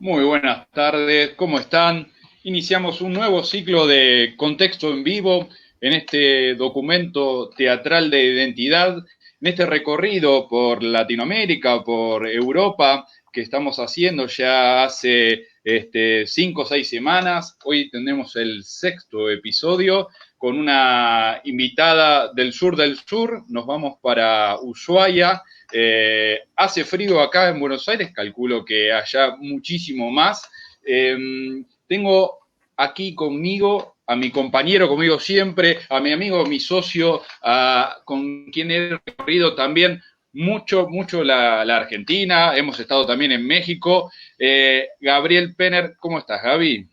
Muy buenas tardes, ¿cómo están? Iniciamos un nuevo ciclo de contexto en vivo en este documento teatral de identidad, en este recorrido por Latinoamérica, por Europa, que estamos haciendo ya hace 5 o 6 semanas. Hoy tenemos el sexto episodio con una invitada del sur. Nos vamos para Ushuaia. Hace frío acá en Buenos Aires, calculo que allá muchísimo más. Eh, Tengo aquí conmigo a mi compañero, conmigo siempre, a mi amigo, mi socio, con quien he recorrido también mucho la Argentina. Hemos estado también en México. Gabriel Penner, ¿cómo estás, Gaby?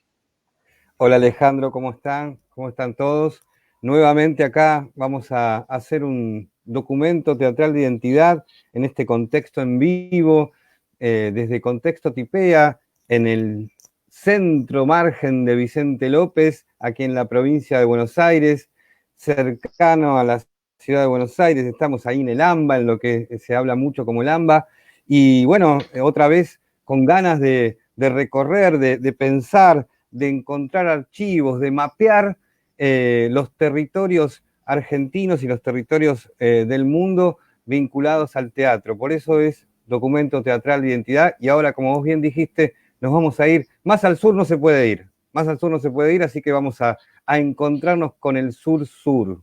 Hola Alejandro, ¿cómo están? ¿Cómo están todos? Nuevamente acá vamos a hacer un documento teatral de identidad en este contexto en vivo, desde Contexto Tipea, en el centro margen de Vicente López, aquí en la provincia de Buenos Aires, cercano a la ciudad de Buenos Aires. Estamos ahí en el AMBA, en lo que se habla mucho como el AMBA, y bueno, otra vez con ganas de recorrer, de pensar, de encontrar archivos, de mapear los territorios argentinos y los territorios del mundo vinculados al teatro. Por eso es documento teatral de identidad. Y ahora, como vos bien dijiste, nos vamos a ir. Más al sur no se puede ir. Más al sur no se puede ir, así que vamos a encontrarnos con el sur-sur.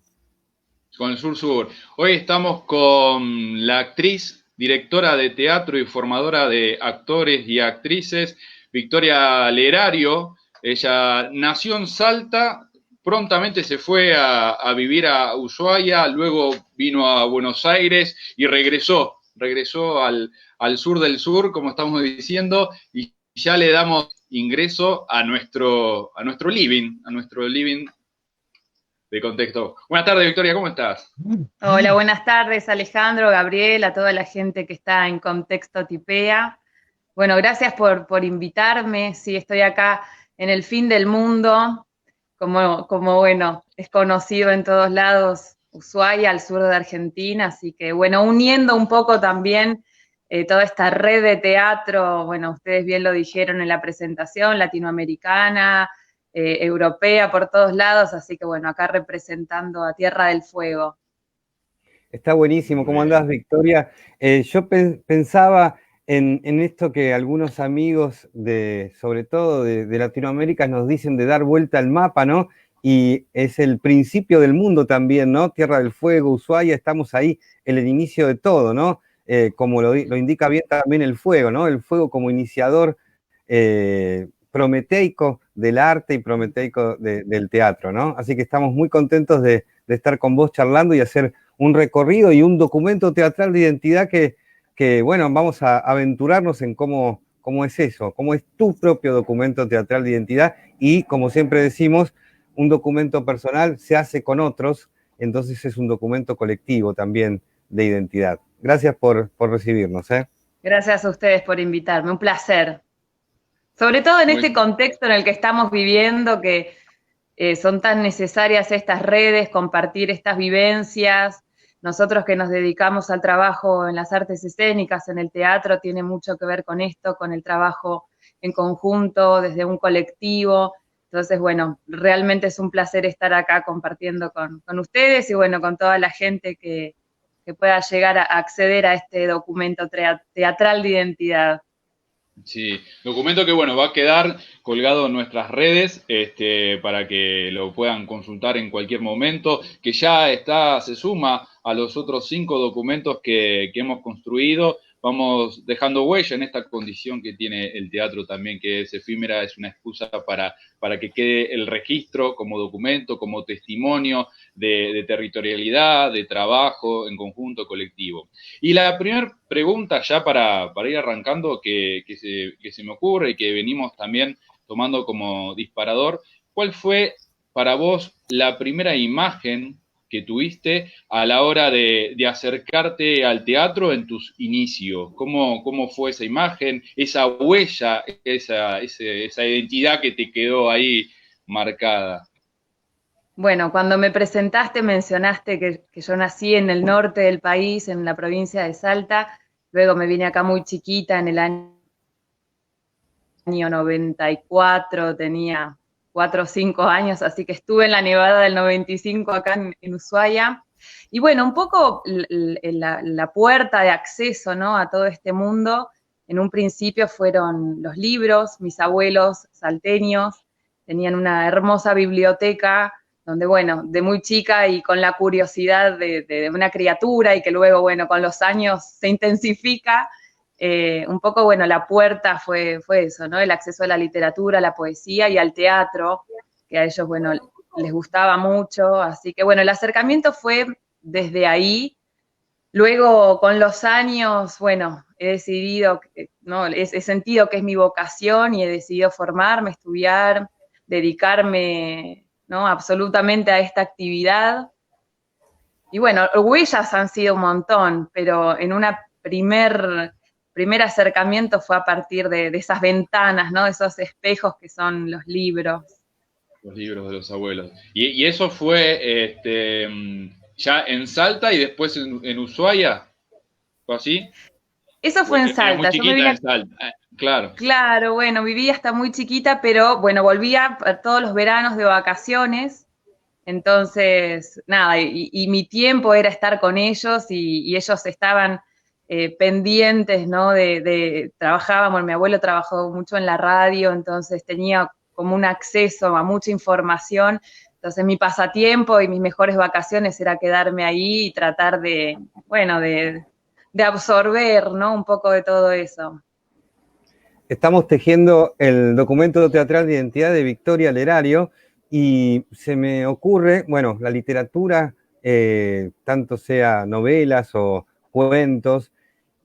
Con el sur. Hoy estamos con la actriz, directora de teatro y formadora de actores y actrices, Victoria Lerario. Ella nació en Salta, prontamente se fue a vivir a Ushuaia, luego vino a Buenos Aires y regresó al sur, como estamos diciendo, y ya le damos ingreso a nuestro living de contexto. Buenas tardes, Victoria, ¿cómo estás? Hola, buenas tardes, Alejandro, Gabriel, a toda la gente que está en Contexto Tipea. Bueno, gracias por invitarme. Sí, estoy acá en el fin del mundo, bueno, es conocido en todos lados Ushuaia, al sur de Argentina, así que bueno, uniendo un poco también toda esta red de teatro, bueno, ustedes bien lo dijeron en la presentación, latinoamericana, europea, por todos lados, así que bueno, acá representando a Tierra del Fuego. Está buenísimo. Muy ¿Cómo andás, bien. Victoria? Yo pensaba en esto que algunos amigos, sobre todo de Latinoamérica, nos dicen de dar vuelta al mapa, ¿no? Y es el principio del mundo también, ¿no? Tierra del Fuego, Ushuaia, estamos ahí en el inicio de todo, ¿no? Como lo indica bien también el fuego, ¿no? El fuego como iniciador prometeico del arte y prometeico del teatro, ¿no? Así que estamos muy contentos de estar con vos charlando y hacer un recorrido y un documento teatral de identidad que bueno, vamos a aventurarnos en cómo es eso, cómo es tu propio documento teatral de identidad y, como siempre decimos, un documento personal se hace con otros, entonces es un documento colectivo también de identidad. Gracias por recibirnos. Gracias a ustedes por invitarme, un placer. Sobre todo en este Muy, contexto en el que estamos viviendo, que son tan necesarias estas redes, compartir estas vivencias. Nosotros que nos dedicamos al trabajo en las artes escénicas, en el teatro, tiene mucho que ver con esto, con el trabajo en conjunto, desde un colectivo. Entonces, bueno, realmente es un placer estar acá compartiendo con ustedes y bueno, con toda la gente que pueda llegar a acceder a este documento teatral de identidad. sí, documento que bueno, va a quedar colgado en nuestras redes, para que lo puedan consultar en cualquier momento, que ya está, se suma a los otros 5 documentos que hemos construido. Vamos dejando huella en esta condición que tiene el teatro también, que es efímera, es una excusa para que quede el registro como documento, como testimonio de territorialidad, de trabajo en conjunto colectivo. Y la primera pregunta ya para ir arrancando que se me ocurre y que venimos también tomando como disparador, ¿cuál fue para vos la primera imagen que tuviste a la hora de acercarte al teatro en tus inicios? ¿Cómo fue esa imagen, esa huella, esa identidad que te quedó ahí marcada? Bueno, cuando me presentaste mencionaste que yo nací en el norte del país, en la provincia de Salta, luego me vine acá muy chiquita en el año año 94, tenía 4 o 5 años, así que estuve en la nevada del 95 acá en Ushuaia. Y bueno, un poco la puerta de acceso, ¿no?, a todo este mundo, en un principio fueron los libros. Mis abuelos salteños tenían una hermosa biblioteca donde, bueno, de muy chica y con la curiosidad de una criatura y que luego, bueno, con los años se intensifica, un poco, bueno, la puerta fue eso, ¿no? El acceso a la literatura, a la poesía y al teatro, que a ellos, bueno, les gustaba mucho. Así que, bueno, el acercamiento fue desde ahí. Luego, con los años, bueno, he decidido, ¿no?, he sentido que es mi vocación y he decidido formarme, estudiar, dedicarme, ¿no?, absolutamente a esta actividad. Y bueno, huellas han sido un montón, pero en una primer acercamiento fue a partir de esas ventanas, ¿no?, de esos espejos que son los libros. Los libros de los abuelos. Y eso fue ya en Salta y después en Ushuaia, ¿fue así? Eso fue en Era muy Salta. Yo me chiquita vine en Salta, claro. Claro, bueno, viví hasta muy chiquita, pero bueno, volvía todos los veranos de vacaciones. Entonces, nada, y mi tiempo era estar con ellos y ellos estaban pendientes, ¿no? Trabajábamos, mi abuelo trabajó mucho en la radio, entonces tenía como un acceso a mucha información. Entonces, mi pasatiempo y mis mejores vacaciones era quedarme ahí y tratar bueno, de absorber, ¿no?, un poco de todo eso. Estamos tejiendo el documento teatral de identidad de Victoria Lerario y se me ocurre, bueno, la literatura, tanto sea novelas o cuentos,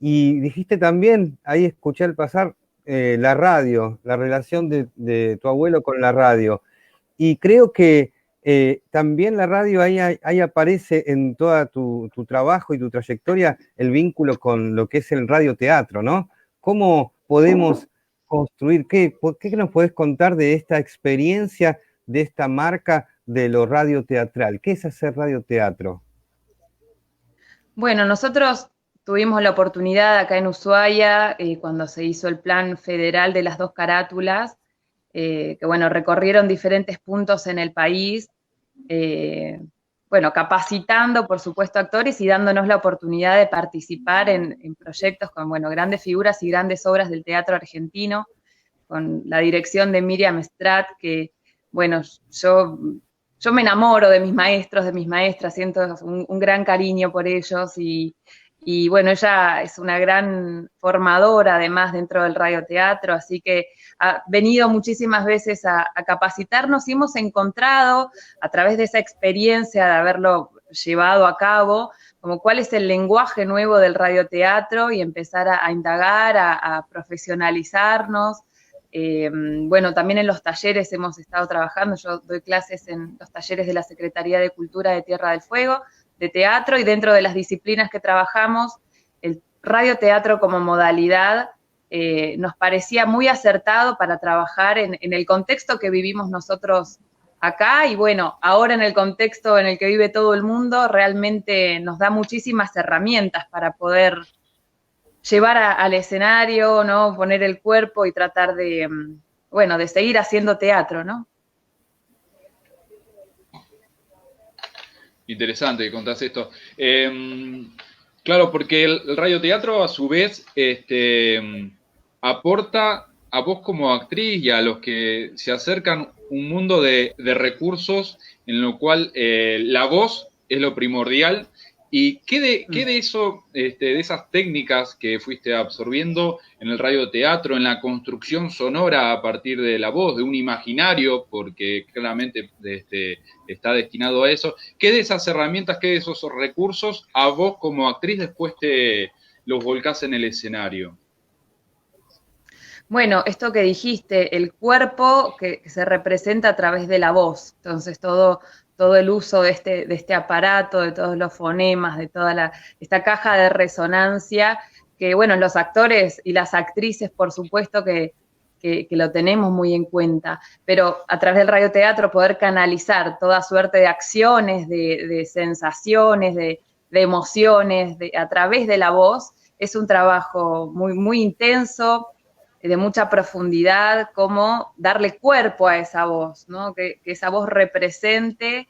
y dijiste también, ahí escuché al pasar, la radio, la relación de tu abuelo con la radio. Y creo que también la radio, ahí aparece en todo tu trabajo y tu trayectoria el vínculo con lo que es el radioteatro, ¿no? ¿Cómo podemos construir? ¿Qué nos podés contar de esta experiencia, de esta marca de lo radioteatral? ¿Qué es hacer radioteatro? Bueno, nosotros tuvimos la oportunidad acá en Ushuaia, cuando se hizo el plan federal de las 2 carátulas, que bueno, recorrieron diferentes puntos en el país, bueno, capacitando, por supuesto, actores y dándonos la oportunidad de participar en proyectos con, bueno, grandes figuras y grandes obras del teatro argentino, con la dirección de Miriam Strat, que, bueno, yo me enamoro de mis maestros, de mis maestras, siento un gran cariño por ellos y bueno, ella es una gran formadora además dentro del radioteatro, así que ha venido muchísimas veces a capacitarnos y hemos encontrado a través de esa experiencia de haberlo llevado a cabo, como cuál es el lenguaje nuevo del radioteatro y empezar a indagar, a profesionalizarnos. Bueno, también en los talleres hemos estado trabajando, yo doy clases en los talleres de la Secretaría de Cultura de Tierra del Fuego, de teatro, y dentro de las disciplinas que trabajamos, el radioteatro como modalidad nos parecía muy acertado para trabajar en el contexto que vivimos nosotros acá, y bueno, ahora en el contexto en el que vive todo el mundo, realmente nos da muchísimas herramientas para poder llevar al escenario, ¿no?, poner el cuerpo y tratar de, bueno, de seguir haciendo teatro, ¿no? Interesante que contás esto. Claro, porque el radioteatro, a su vez, aporta a vos como actriz y a los que se acercan un mundo de recursos en lo cual la voz es lo primordial. ¿Y qué de eso, de esas técnicas que fuiste absorbiendo en el radioteatro, en la construcción sonora a partir de la voz, de un imaginario, porque claramente está destinado a eso, qué de esas herramientas, qué de esos recursos a vos como actriz después te los volcás en el escenario? Bueno, esto que dijiste, el cuerpo que se representa a través de la voz, entonces todo el uso de este aparato, de todos los fonemas, de toda esta caja de resonancia, que bueno, los actores y las actrices, por supuesto que lo tenemos muy en cuenta, pero a través del radioteatro poder canalizar toda suerte de acciones, de sensaciones, de emociones, a través de la voz, es un trabajo muy, muy intenso. de mucha profundidad, cómo darle cuerpo a esa voz, ¿no? Que esa voz represente,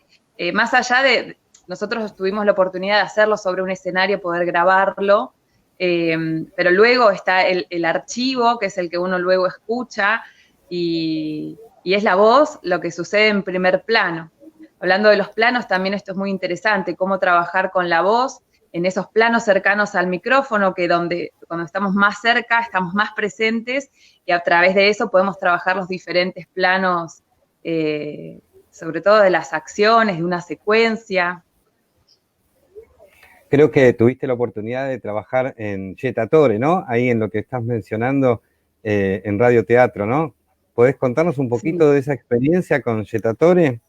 más allá de, nosotros tuvimos la oportunidad de hacerlo sobre un escenario, poder grabarlo, pero luego está el archivo, que es el que uno luego escucha, y es la voz lo que sucede en primer plano. Hablando de los planos, también esto es muy interesante, cómo trabajar con la voz en esos planos cercanos al micrófono, que cuando estamos más cerca, estamos más presentes, y a través de eso podemos trabajar los diferentes planos, sobre todo de las acciones, de una secuencia. Creo que tuviste la oportunidad de trabajar en Jetatore, ¿no? Ahí en lo que estás mencionando en radioteatro, ¿no? ¿Podés contarnos un poquito de esa experiencia con Jetatore?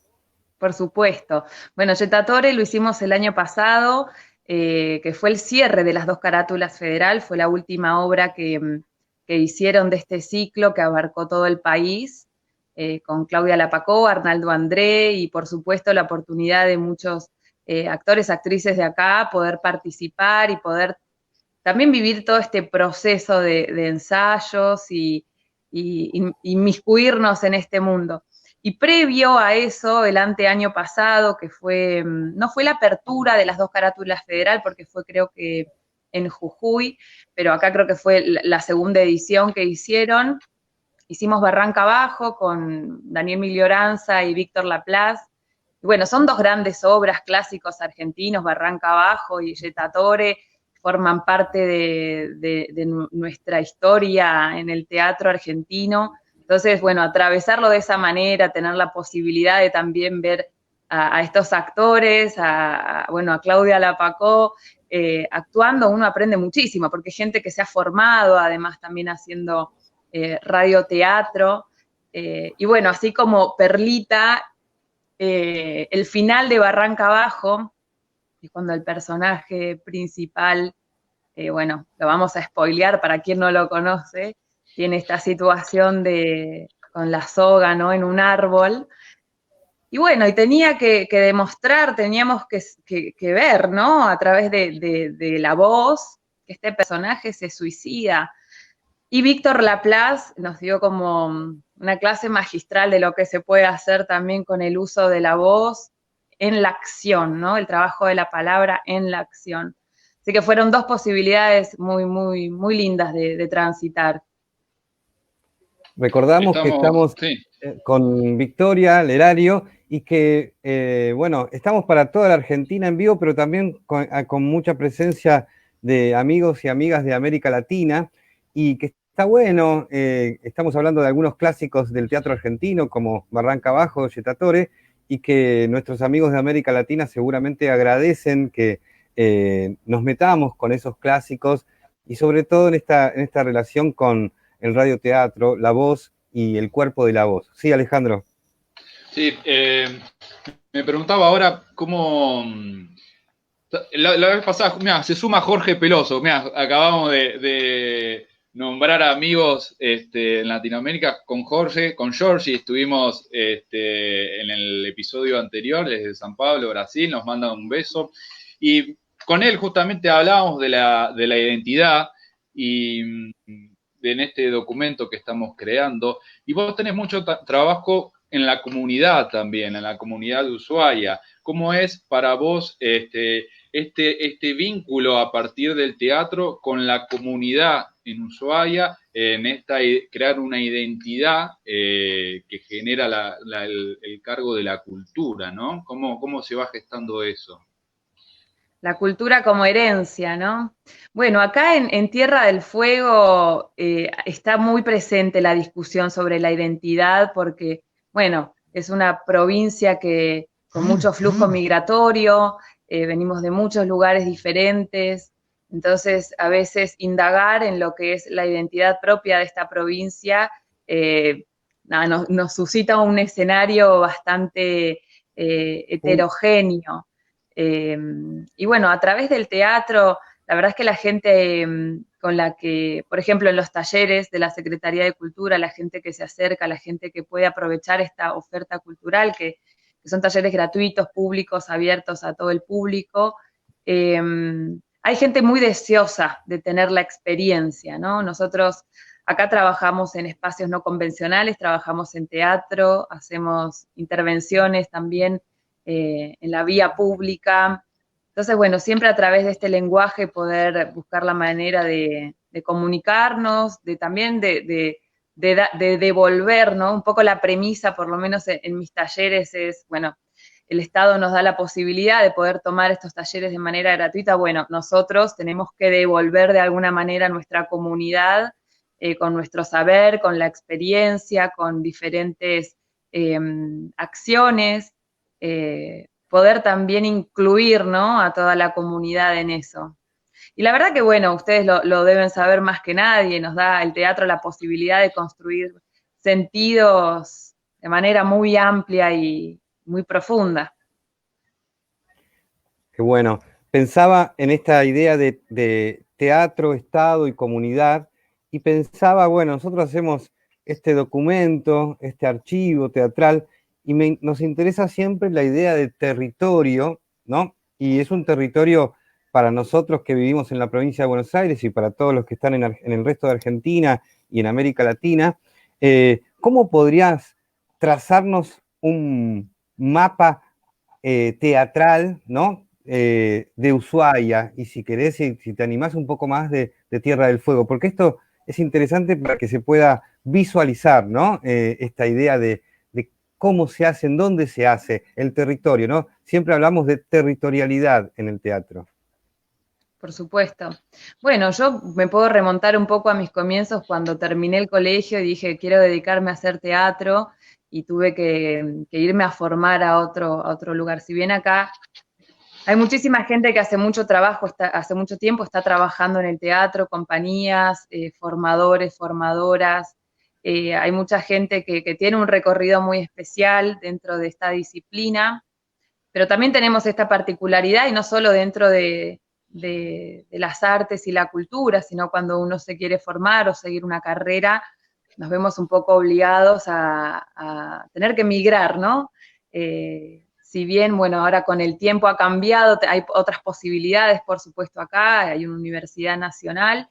Por supuesto. Bueno, Jetatore lo hicimos el año pasado, que fue el cierre de las 2 carátulas federal, fue la última obra que hicieron de este ciclo que abarcó todo el país, con Claudia Lapacó, Arnaldo André, y por supuesto la oportunidad de muchos actores, actrices de acá, poder participar y poder también vivir todo este proceso de ensayos y inmiscuirnos en este mundo. Y previo a eso, el anteaño pasado, que no fue la apertura de las 2 carátulas federal, porque fue creo que en Jujuy, pero acá creo que fue la segunda edición que hicieron. Hicimos Barranca Abajo con Daniel Miglioranza y Víctor Laplace. Y bueno, son 2 grandes obras clásicos argentinos, Barranca Abajo y Jetatore, forman parte de nuestra historia en el teatro argentino. Entonces, bueno, atravesarlo de esa manera, tener la posibilidad de también ver a estos actores, a Claudia Lapacó, actuando, uno aprende muchísimo, porque hay gente que se ha formado, además también haciendo radioteatro, y bueno, así como perlita, el final de Barranca Abajo, es cuando el personaje principal, bueno, lo vamos a spoilear para quien no lo conoce, tiene esta situación con la soga, ¿no?, en un árbol. Y bueno, y tenía que demostrar, teníamos que ver, ¿no?, a través de la voz, que este personaje se suicida. Y Víctor Laplace nos dio como una clase magistral de lo que se puede hacer también con el uso de la voz en la acción, ¿no?, el trabajo de la palabra en la acción. Así que fueron 2 posibilidades muy, muy, muy lindas de transitar. Recordamos que estamos con Victoria Lerario y que, bueno, estamos para toda la Argentina en vivo, pero también con mucha presencia de amigos y amigas de América Latina, y que está bueno, estamos hablando de algunos clásicos del teatro argentino, como Barranca Abajo, Jetatore, y que nuestros amigos de América Latina seguramente agradecen que nos metamos con esos clásicos, y sobre todo en esta relación con el radioteatro, la voz y el cuerpo de la voz. Sí, Alejandro. Sí, me preguntaba ahora cómo... La vez pasada, mira, se suma Jorge Peloso, mira, acabamos de nombrar amigos en Latinoamérica con Jorge, con Georgie, estuvimos en el episodio anterior desde San Pablo, Brasil, nos manda un beso, y con él justamente hablábamos de la identidad y en este documento que estamos creando, y vos tenés mucho trabajo en la comunidad también, en la comunidad de Ushuaia. ¿Cómo es para vos este vínculo a partir del teatro con la comunidad en Ushuaia, en crear una identidad que genera el cargo de la cultura, ¿no? ¿Cómo se va gestando eso? La cultura como herencia, ¿no? Bueno, acá en Tierra del Fuego está muy presente la discusión sobre la identidad porque, bueno, es una provincia con mucho flujo migratorio, venimos de muchos lugares diferentes, entonces a veces indagar en lo que es la identidad propia de esta provincia nos suscita un escenario bastante heterogéneo. Y bueno, a través del teatro, la verdad es que la gente con la que, por ejemplo, en los talleres de la Secretaría de Cultura, la gente que se acerca, la gente que puede aprovechar esta oferta cultural, que son talleres gratuitos, públicos, abiertos a todo el público, hay gente muy deseosa de tener la experiencia, ¿no? Nosotros Acá trabajamos en espacios no convencionales, trabajamos en teatro, hacemos intervenciones también en la vía pública. Entonces, bueno, siempre a través de este lenguaje poder buscar la manera de comunicarnos, también de devolver, ¿no? Un poco la premisa, por lo menos en mis talleres, es, bueno, el Estado nos da la posibilidad de poder tomar estos talleres de manera gratuita. Bueno, nosotros tenemos que devolver de alguna manera a nuestra comunidad con nuestro saber, con la experiencia, con diferentes acciones, poder también incluir, ¿no?, a toda la comunidad en eso. Y la verdad que, bueno, ustedes lo deben saber más que nadie, nos da el teatro la posibilidad de construir sentidos de manera muy amplia y muy profunda. Qué bueno. Pensaba en esta idea de teatro, Estado y comunidad, y pensaba, bueno, nosotros hacemos este documento, este archivo teatral, y nos interesa siempre la idea de territorio, ¿no? Y es un territorio para nosotros que vivimos en la provincia de Buenos Aires y para todos los que están en el resto de Argentina y en América Latina. ¿Cómo podrías trazarnos un mapa teatral, ¿no? De Ushuaia, y si querés, si te animás un poco más de Tierra del Fuego, porque esto es interesante para que se pueda visualizar, ¿no? Esta idea de cómo se hace, en dónde se hace, el territorio, ¿no? Siempre hablamos de territorialidad en el teatro. Por supuesto. Bueno, yo me puedo remontar un poco a mis comienzos cuando terminé el colegio y dije, quiero dedicarme a hacer teatro, y tuve que irme a formar a otro lugar. Si bien acá hay muchísima gente que hace mucho trabajo, hace mucho tiempo está trabajando en el teatro, compañías, formadores, formadoras. Hay mucha gente que tiene un recorrido muy especial dentro de esta disciplina, pero también tenemos esta particularidad, y no solo dentro de las artes y la cultura, sino cuando uno se quiere formar o seguir una carrera, nos vemos un poco obligados a tener que migrar, ¿no? Si bien, bueno, ahora con el tiempo ha cambiado, hay otras posibilidades, por supuesto, acá, hay una universidad nacional,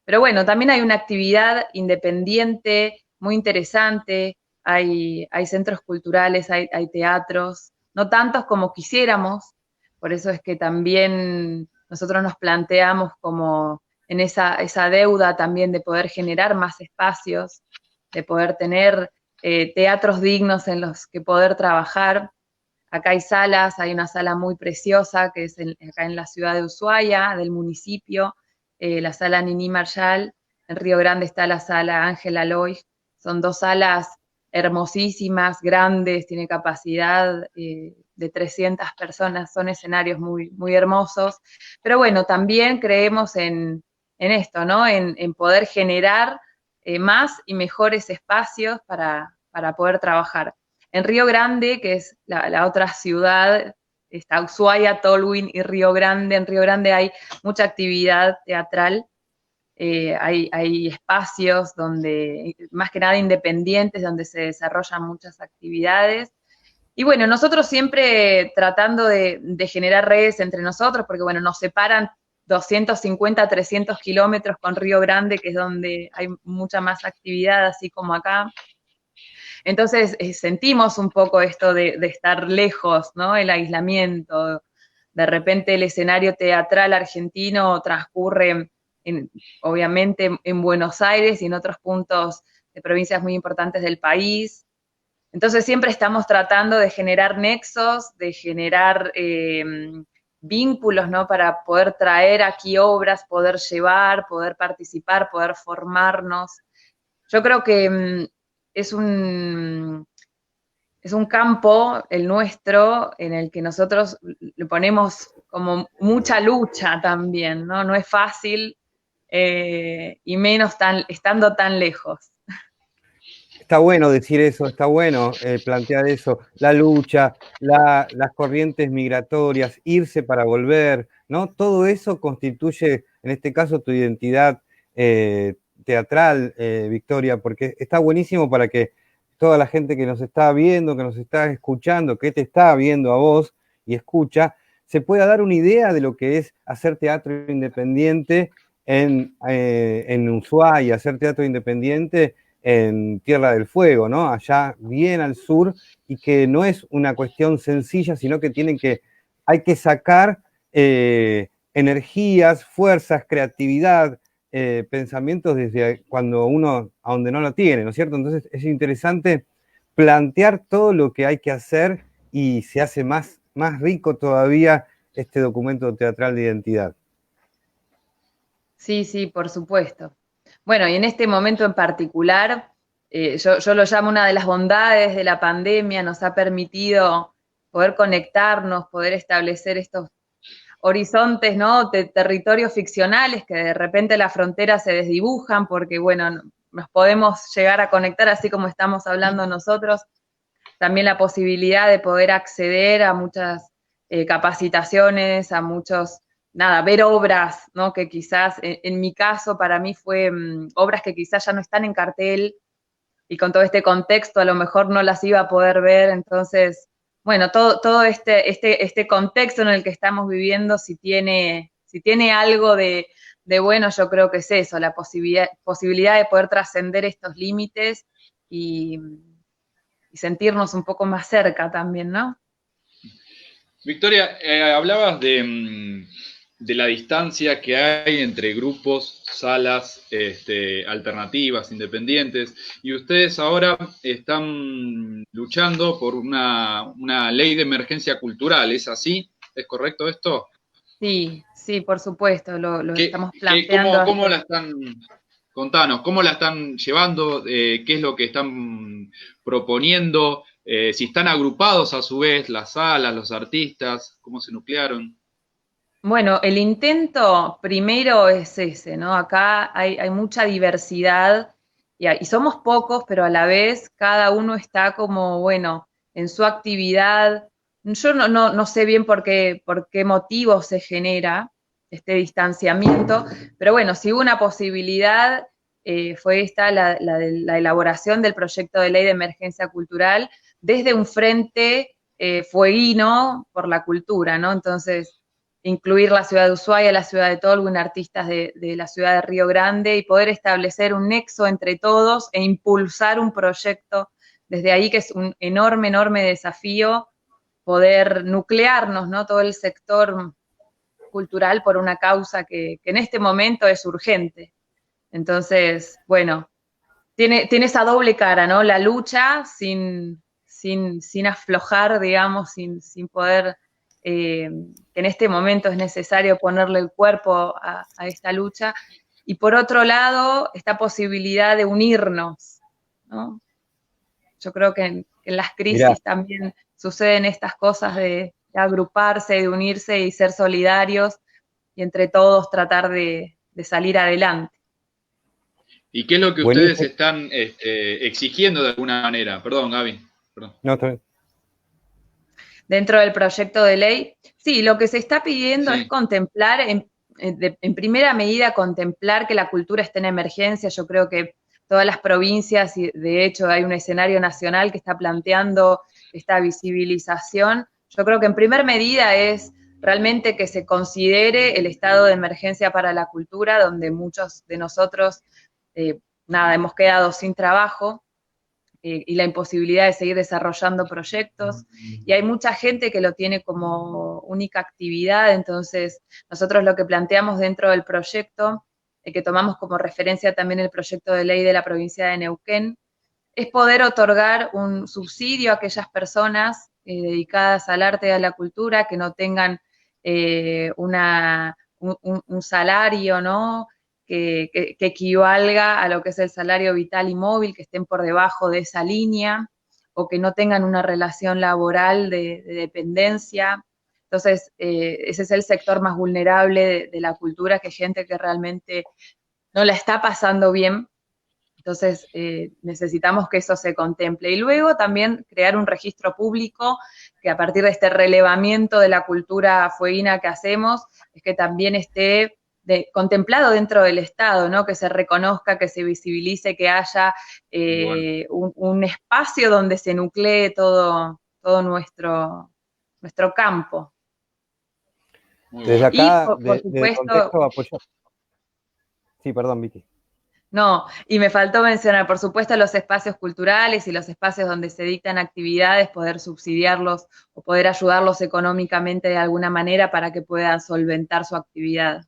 pero bueno, también hay una actividad independiente muy interesante, hay centros culturales, hay teatros, no tantos como quisiéramos, por eso es que también nosotros nos planteamos como en esa deuda también de poder generar más espacios, de poder tener teatros dignos en los que poder trabajar. Acá hay salas, hay una sala muy preciosa que es acá en la ciudad de Ushuaia, del municipio, la sala Nini Marshall. En Río Grande está la sala Ángela Loy. Son dos salas hermosísimas, grandes, tiene capacidad de 300 personas, son escenarios muy, muy hermosos. Pero bueno, también creemos en esto, ¿no? En poder generar más y mejores espacios para poder trabajar. En Río Grande, que es la otra ciudad, está Ushuaia, Tolwyn y Río Grande. En Río Grande hay mucha actividad teatral, hay espacios donde, más que nada independientes, donde se desarrollan muchas actividades. Y bueno, nosotros siempre tratando de generar redes entre nosotros, porque bueno, nos separan 250, 300 kilómetros con Río Grande, que es donde hay mucha más actividad, así como acá. Entonces sentimos un poco esto de estar lejos, ¿no? El aislamiento. De repente el escenario teatral argentino transcurre, obviamente, en Buenos Aires y en otros puntos de provincias muy importantes del país. Entonces siempre estamos tratando de generar nexos, de generar vínculos, ¿no? Para poder traer aquí obras, poder llevar, poder participar, poder formarnos. Yo creo que es un campo, el nuestro, en el que nosotros le ponemos como mucha lucha también, ¿no? No es fácil, y menos estando tan lejos. Está bueno decir eso, está bueno plantear eso, la lucha, las corrientes migratorias, irse para volver, ¿no? Todo eso constituye, en este caso, tu identidad teatral, Victoria, porque está buenísimo para que toda la gente que nos está viendo, que nos está escuchando, que te está viendo a vos y escucha, se pueda dar una idea de lo que es hacer teatro independiente en Ushuaia, hacer teatro independiente en Tierra del Fuego, ¿no? Allá bien al sur, y que no es una cuestión sencilla, sino que hay que sacar energías, fuerzas, creatividad, pensamientos desde cuando uno, a donde no lo tiene, ¿no es cierto? Entonces es interesante plantear todo lo que hay que hacer y se hace más rico todavía este documento teatral de identidad. Sí, sí, por supuesto. Bueno, y en este momento en particular, yo lo llamo una de las bondades de la pandemia, nos ha permitido poder conectarnos, poder establecer estos horizontes, ¿no? Territorios ficcionales que de repente las fronteras se desdibujan porque, bueno, nos podemos llegar a conectar así como estamos hablando nosotros. También la posibilidad de poder acceder a muchas capacitaciones, a muchos, nada, ver obras, ¿no? Que quizás, en mi caso, para mí fue obras que quizás ya no están en cartel y con todo este contexto a lo mejor no las iba a poder ver, entonces, bueno, todo este contexto en el que estamos viviendo, si tiene algo de bueno, yo creo que es eso, la posibilidad de poder trascender estos límites y sentirnos un poco más cerca también, ¿no? Victoria, hablabas de la distancia que hay entre grupos, salas alternativas, independientes, y ustedes ahora están luchando por una ley de emergencia cultural, ¿es así? ¿Es correcto esto? Sí, sí, por supuesto, lo estamos planteando. ¿Cómo la están? Contanos, ¿cómo la están llevando? ¿Qué es lo que están proponiendo? Si están agrupados a su vez las salas, los artistas, ¿cómo se nuclearon? Bueno, el intento primero es ese, ¿no? Acá hay mucha diversidad y somos pocos, pero a la vez cada uno está como, bueno, en su actividad. Yo no sé bien por qué motivo se genera este distanciamiento, pero bueno, si hubo una posibilidad, fue esta de la elaboración del proyecto de ley de emergencia cultural desde un frente fueguino por la cultura, ¿no? Entonces, incluir la ciudad de Ushuaia, la ciudad de Tolwyn, artistas de la ciudad de Río Grande y poder establecer un nexo entre todos e impulsar un proyecto desde ahí, que es un enorme, enorme desafío, poder nuclearnos, ¿no? Todo el sector cultural por una causa que en este momento es urgente. Entonces, bueno, tiene esa doble cara, ¿no? La lucha sin aflojar, digamos, sin poder, que en este momento es necesario ponerle el cuerpo a esta lucha. Y por otro lado, esta posibilidad de unirnos, ¿no? Yo creo que en las crisis Mirá, también suceden estas cosas de agruparse, de unirse y ser solidarios y entre todos tratar de salir adelante. ¿Y qué es lo que ustedes buenísimo. están exigiendo de alguna manera? Perdón, Gaby. Perdón. No, está bien. Dentro del proyecto de ley, sí, lo que se está pidiendo es Sí. contemplar, en primera medida, contemplar que la cultura esté en emergencia. Yo creo que todas las provincias, y de hecho hay un escenario nacional que está planteando esta visibilización. Yo creo que en primera medida es realmente que se considere el estado de emergencia para la cultura, donde muchos de nosotros, hemos quedado sin trabajo, y la imposibilidad de seguir desarrollando proyectos. Y hay mucha gente que lo tiene como única actividad, entonces nosotros lo que planteamos dentro del proyecto, que tomamos como referencia también el proyecto de ley de la provincia de Neuquén, es poder otorgar un subsidio a aquellas personas dedicadas al arte y a la cultura que no tengan un salario, ¿no? Que equivalga a lo que es el salario vital y móvil, que estén por debajo de esa línea, o que no tengan una relación laboral de dependencia. Entonces, ese es el sector más vulnerable de la cultura, que es gente que realmente no la está pasando bien. Entonces, necesitamos que eso se contemple. Y luego también crear un registro público que, a partir de este relevamiento de la cultura fueguina que hacemos, es que también esté contemplado dentro del Estado, ¿no? Que se reconozca, que se visibilice, que haya un espacio donde se nuclee todo nuestro campo. Muy Desde bueno. Y, acá, por desde el supuesto, contexto apoyar. Sí, perdón, Vicky. No, y me faltó mencionar, por supuesto, los espacios culturales y los espacios donde se dictan actividades, poder subsidiarlos o poder ayudarlos económicamente de alguna manera para que puedan solventar su actividad.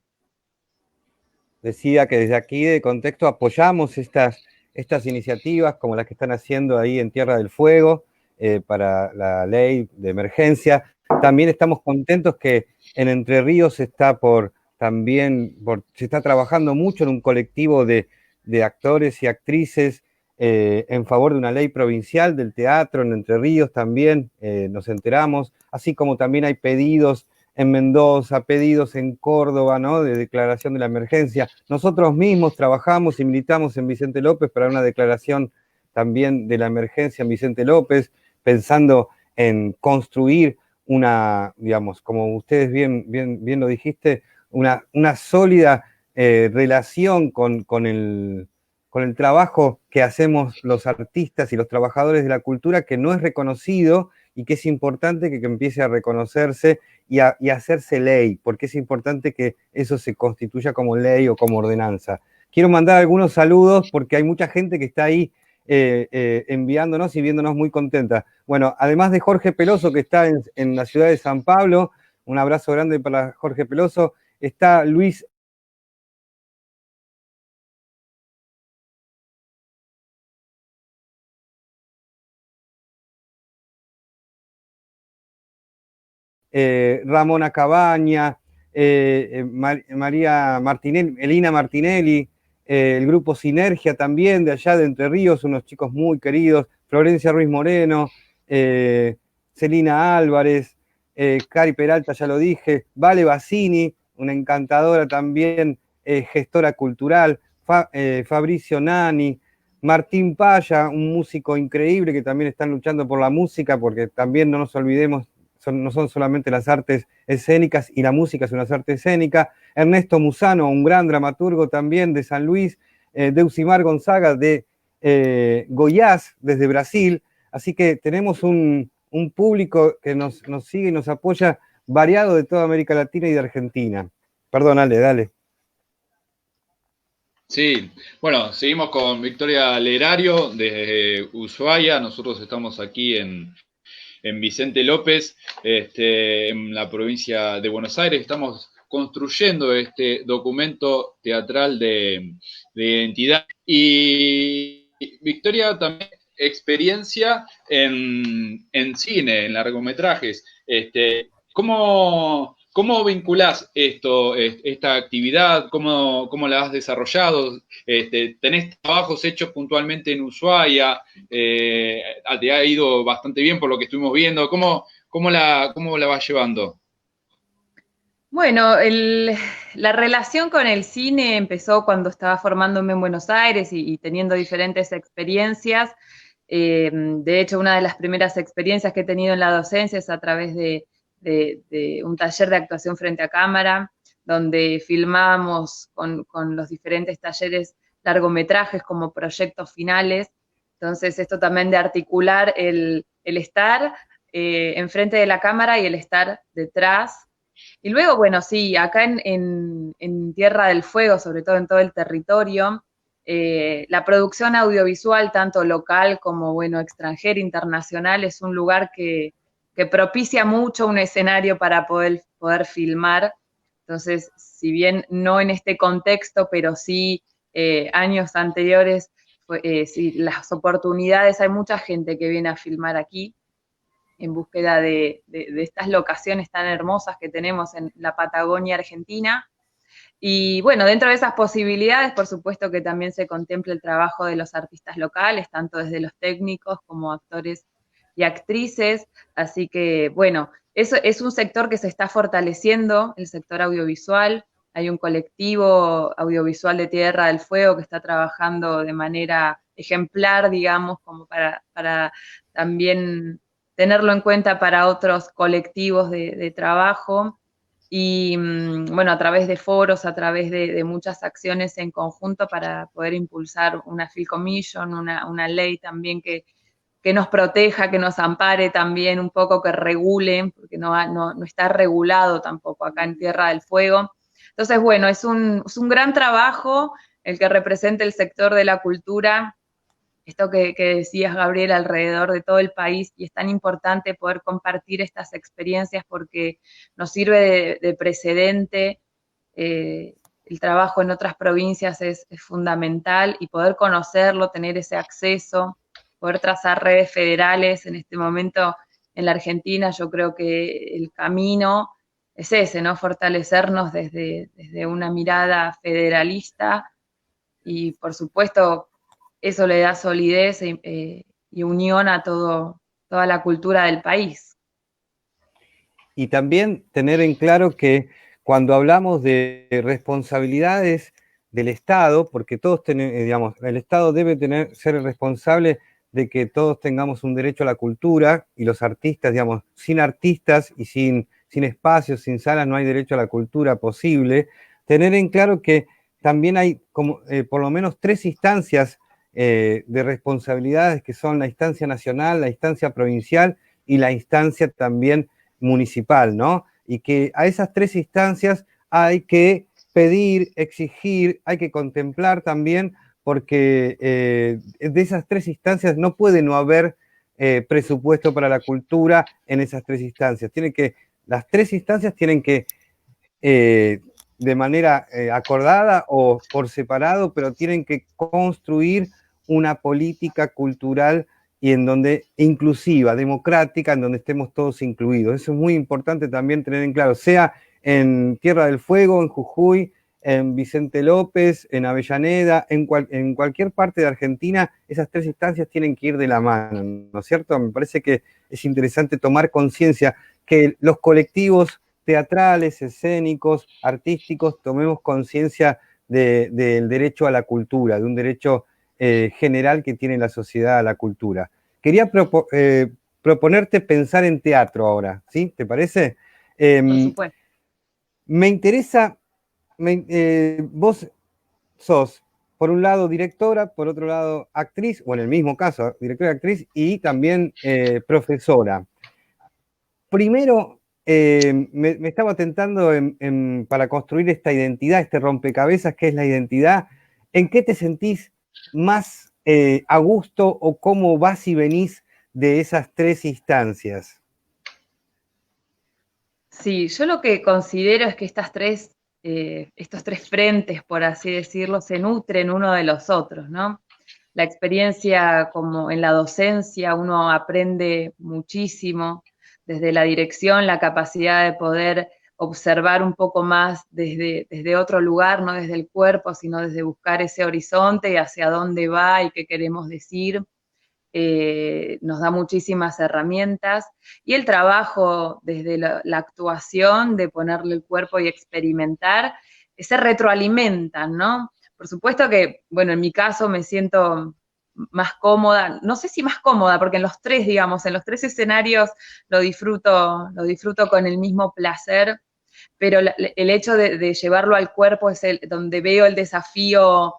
Decía que desde aquí de Contexto apoyamos estas iniciativas como las que están haciendo ahí en Tierra del Fuego para la ley de emergencia. También estamos contentos que en Entre Ríos se está se está trabajando mucho en un colectivo de actores y actrices en favor de una ley provincial del teatro en Entre Ríos también, nos enteramos, así como también hay pedidos en Mendoza, pedidos en Córdoba, ¿no? De declaración de la emergencia. Nosotros mismos trabajamos y militamos en Vicente López para una declaración también de la emergencia en Vicente López, pensando en construir una, digamos, como ustedes bien lo dijiste, una sólida relación con el trabajo que hacemos los artistas y los trabajadores de la cultura, que no es reconocido y que es importante que empiece a reconocerse y hacerse ley, porque es importante que eso se constituya como ley o como ordenanza. Quiero mandar algunos saludos porque hay mucha gente que está ahí enviándonos y viéndonos muy contenta. Bueno, además de Jorge Peloso, que está en la ciudad de San Pablo, un abrazo grande para Jorge Peloso, está Luis Ramona Cabaña, María Martinelli, Elina Martinelli, el grupo Sinergia también, de allá de Entre Ríos, unos chicos muy queridos, Florencia Ruiz Moreno, Celina Álvarez, Cari Peralta, ya lo dije, Vale Bassini, una encantadora también, gestora cultural, Fabricio Nani, Martín Paya, un músico increíble que también están luchando por la música, porque también no nos olvidemos, no son solamente las artes escénicas y la música es una arte escénica. Ernesto Musano, un gran dramaturgo también de San Luis, Deusimar Gonzaga de Goiás, desde Brasil. Así que tenemos un público que nos sigue y nos apoya variado de toda América Latina y de Argentina. Perdón, Ale, dale. Sí, bueno, seguimos con Victoria Lerario desde Ushuaia. Nosotros estamos aquí en Vicente López, en la provincia de Buenos Aires. Estamos construyendo este documento teatral de identidad. Y Victoria también experiencia en cine, en largometrajes. ¿Cómo vinculás esta actividad? ¿Cómo la has desarrollado? ¿Tenés trabajos hechos puntualmente en Ushuaia? Te ha ido bastante bien por lo que estuvimos viendo. ¿Cómo la vas llevando? Bueno, la relación con el cine empezó cuando estaba formándome en Buenos Aires y teniendo diferentes experiencias. De hecho, una de las primeras experiencias que he tenido en la docencia es a través de un taller de actuación frente a cámara, donde filmábamos con los diferentes talleres largometrajes como proyectos finales. Entonces, esto también de articular el estar enfrente de la cámara y el estar detrás. Y luego, bueno, sí, acá en Tierra del Fuego, sobre todo en todo el territorio, la producción audiovisual, tanto local como, bueno, extranjera, internacional, es un lugar que propicia mucho un escenario para poder filmar. Entonces, si bien no en este contexto, pero sí años anteriores, sí, las oportunidades, hay mucha gente que viene a filmar aquí en búsqueda de estas locaciones tan hermosas que tenemos en la Patagonia Argentina. Y bueno, dentro de esas posibilidades, por supuesto que también se contempla el trabajo de los artistas locales, tanto desde los técnicos como actores y actrices. Así que, bueno, eso es un sector que se está fortaleciendo, el sector audiovisual. Hay un colectivo audiovisual de Tierra del Fuego que está trabajando de manera ejemplar, digamos, como para también tenerlo en cuenta para otros colectivos de trabajo. Y bueno, a través de foros, a través de muchas acciones en conjunto para poder impulsar una Film Commission, una ley también que nos proteja, que nos ampare también un poco, que regule, porque no está regulado tampoco acá en Tierra del Fuego. Entonces, bueno, es un gran trabajo el que representa el sector de la cultura, esto que decías, Gabriel, alrededor de todo el país, y es tan importante poder compartir estas experiencias porque nos sirve de precedente. El trabajo en otras provincias es fundamental y poder conocerlo, tener ese acceso, poder trazar redes federales. En este momento en la Argentina yo creo que el camino es ese, ¿no? Fortalecernos desde una mirada federalista y por supuesto eso le da solidez y unión a toda la cultura del país. Y también tener en claro que cuando hablamos de responsabilidades del Estado, porque todos tenemos, digamos, el Estado debe ser el responsable de que todos tengamos un derecho a la cultura y los artistas, digamos, sin artistas y sin espacios, sin salas, no hay derecho a la cultura posible. Tener en claro que también hay como, por lo menos 3 instancias de responsabilidades, que son la instancia nacional, la instancia provincial y la instancia también municipal, ¿no? Y que a esas 3 instancias hay que pedir, exigir, hay que contemplar también, porque de esas 3 instancias no puede no haber presupuesto para la cultura en esas 3 instancias. Las 3 instancias tienen que, de manera acordada o por separado, pero tienen que construir una política cultural y en donde inclusiva, democrática, en donde estemos todos incluidos. Eso es muy importante también tener en claro, sea en Tierra del Fuego, en Jujuy, en Vicente López, en Avellaneda, en cualquier parte de Argentina, esas 3 instancias tienen que ir de la mano, ¿no es cierto? Me parece que es interesante tomar conciencia que los colectivos teatrales, escénicos, artísticos, tomemos conciencia del derecho a la cultura, de un derecho general que tiene la sociedad a la cultura. Quería proponerte pensar en teatro ahora, ¿sí? ¿Te parece? Por supuesto. Me interesa, vos sos, por un lado, directora, por otro lado, actriz, o en el mismo caso, directora y actriz, y también profesora. Primero, me estaba tentando para construir esta identidad, este rompecabezas que es la identidad. ¿En qué te sentís más a gusto o cómo vas y venís de esas 3 instancias? Sí, yo lo que considero es que estos tres frentes, por así decirlo, se nutren uno de los otros, ¿no? La experiencia como en la docencia, uno aprende muchísimo desde la dirección, la capacidad de poder observar un poco más desde otro lugar, no desde el cuerpo, sino desde buscar ese horizonte y hacia dónde va y qué queremos decir. Nos da muchísimas herramientas, y el trabajo desde la actuación, de ponerle el cuerpo y experimentar, se retroalimentan, ¿no? Por supuesto que, bueno, en mi caso me siento más cómoda, no sé si más cómoda, porque en los 3, digamos, en los 3 escenarios lo disfruto con el mismo placer, pero el hecho de llevarlo al cuerpo es donde veo el desafío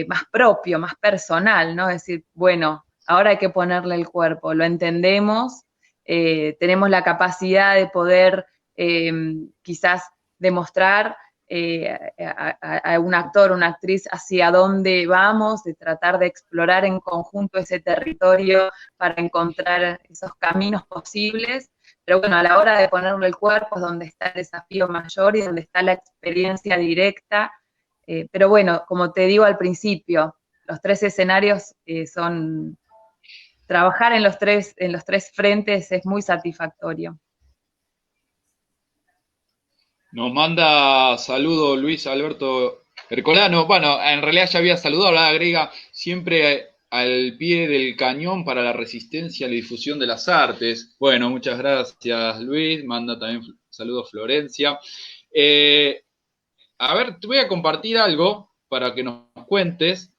más propio, más personal, ¿no? Es decir, bueno, ahora hay que ponerle el cuerpo, lo entendemos, tenemos la capacidad de poder quizás demostrar a un actor, una actriz, hacia dónde vamos, de tratar de explorar en conjunto ese territorio para encontrar esos caminos posibles. Pero bueno, a la hora de ponerle el cuerpo es donde está el desafío mayor y donde está la experiencia directa. Pero bueno, como te digo al principio, los 3 escenarios son... Trabajar en los tres frentes es muy satisfactorio. Nos manda saludo Luis Alberto Ercolano. Bueno, en realidad ya había saludado, la agrega siempre al pie del cañón para la resistencia y la difusión de las artes. Bueno, muchas gracias Luis. Manda también saludos Florencia. A ver, te voy a compartir algo para que nos cuentes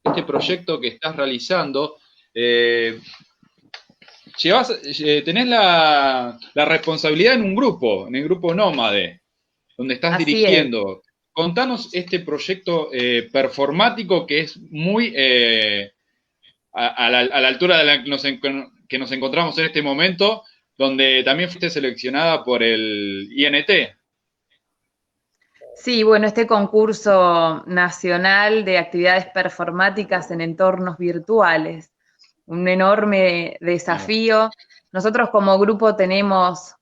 este proyecto que estás realizando. Tenés la responsabilidad en en el grupo Nómade, donde estás Así dirigiendo. Contanos este proyecto performático que es muy a la altura de la que nos encontramos en este momento, donde también fuiste seleccionada por el INT. Sí, bueno, este concurso nacional de actividades performáticas en entornos virtuales, un enorme Mira. desafío. Nosotros como grupo tenemos,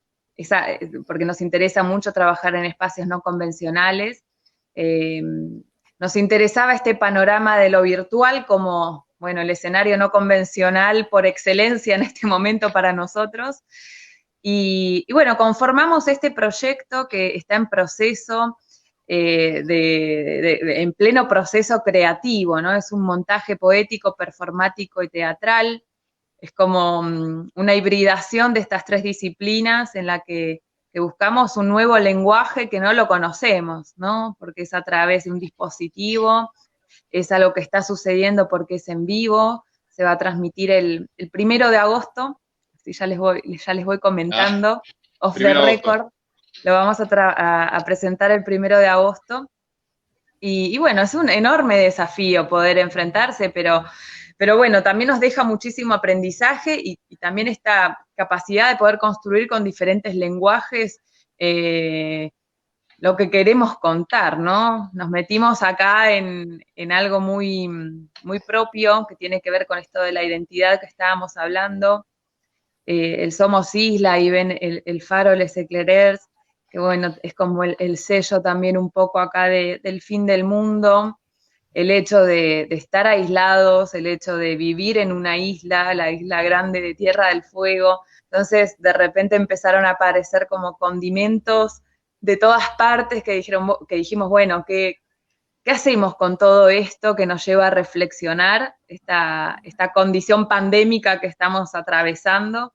porque nos interesa mucho trabajar en espacios no convencionales, eh, nos interesaba este panorama de lo virtual como, bueno, el escenario no convencional por excelencia en este momento para nosotros. Y bueno, conformamos este proyecto que está en proceso, en pleno proceso creativo, ¿no? Es un montaje poético, performático y teatral. Es como una hibridación de estas tres disciplinas en la que buscamos un nuevo lenguaje que no lo conocemos, ¿no? Porque es a través de un dispositivo, es algo que está sucediendo porque es en vivo, se va a transmitir el 1 de agosto, así ya les voy Ah, comentando, off the 1 de agosto. record, lo vamos a presentar el 1 de agosto. Y bueno, es un enorme desafío poder enfrentarse, pero bueno, también nos deja muchísimo aprendizaje y también esta capacidad de poder construir con diferentes lenguajes lo que queremos contar, ¿no? Nos metimos acá en algo muy, muy propio que tiene que ver con esto de la identidad que estábamos hablando, el Somos Isla y ven el Faro Les Eclaireurs, que bueno, es como el sello también un poco acá del fin del mundo, el hecho de estar aislados, el hecho de vivir en una isla, la isla grande de Tierra del Fuego. Entonces, de repente empezaron a aparecer como condimentos de todas partes que dijimos, bueno, ¿qué hacemos con todo esto que nos lleva a reflexionar esta condición pandémica que estamos atravesando?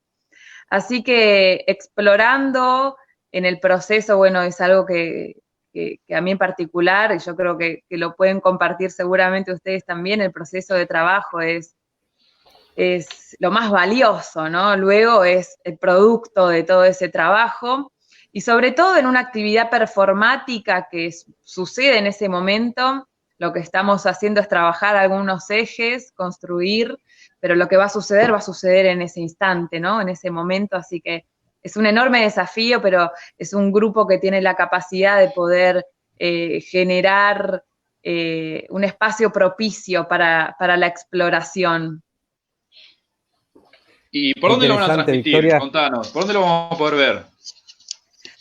Así que explorando en el proceso, bueno, es algo que a mí en particular, y yo creo que lo pueden compartir seguramente ustedes también, el proceso de trabajo es lo más valioso, ¿no? Luego es el producto de todo ese trabajo y sobre todo en una actividad performática que sucede en ese momento, lo que estamos haciendo es trabajar algunos ejes, construir, pero lo que va a suceder en ese instante, ¿no? En ese momento, así que es un enorme desafío, pero es un grupo que tiene la capacidad de poder generar un espacio propicio para la exploración. ¿Y por Qué dónde lo van a interesante, transmitir? Victoria. Contanos, ¿por dónde lo vamos a poder ver?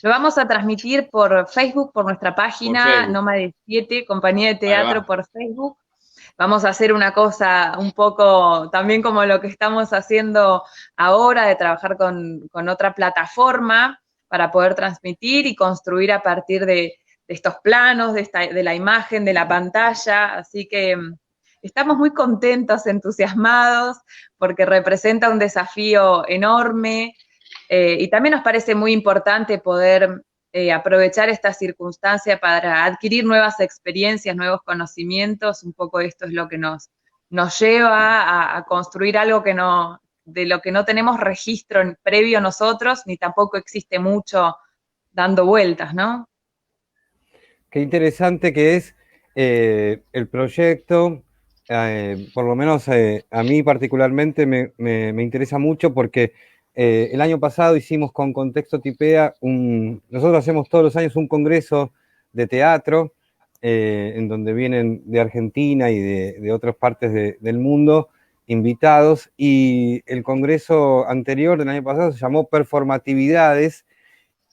Lo vamos a transmitir por Facebook, por nuestra Por página Facebook. Nómade 7, Compañía de Ahí Teatro va. por Facebook. Vamos a hacer una cosa un poco también como lo que estamos haciendo ahora, de trabajar con otra plataforma para poder transmitir y construir a partir de estos planos, de la imagen, de la pantalla. Así que estamos muy contentos, entusiasmados, porque representa un desafío enorme. Y también nos parece muy importante poder aprovechar esta circunstancia para adquirir nuevas experiencias, nuevos conocimientos. Un poco esto es lo que nos lleva a construir algo de lo que no tenemos registro previo nosotros, ni tampoco existe mucho dando vueltas, ¿no? Qué interesante que es el proyecto, por lo menos a mí particularmente me interesa mucho porque el año pasado hicimos con Contexto Tipea, nosotros hacemos todos los años un congreso de teatro en donde vienen de Argentina y de otras partes del mundo invitados, y el congreso anterior del año pasado se llamó Performatividades,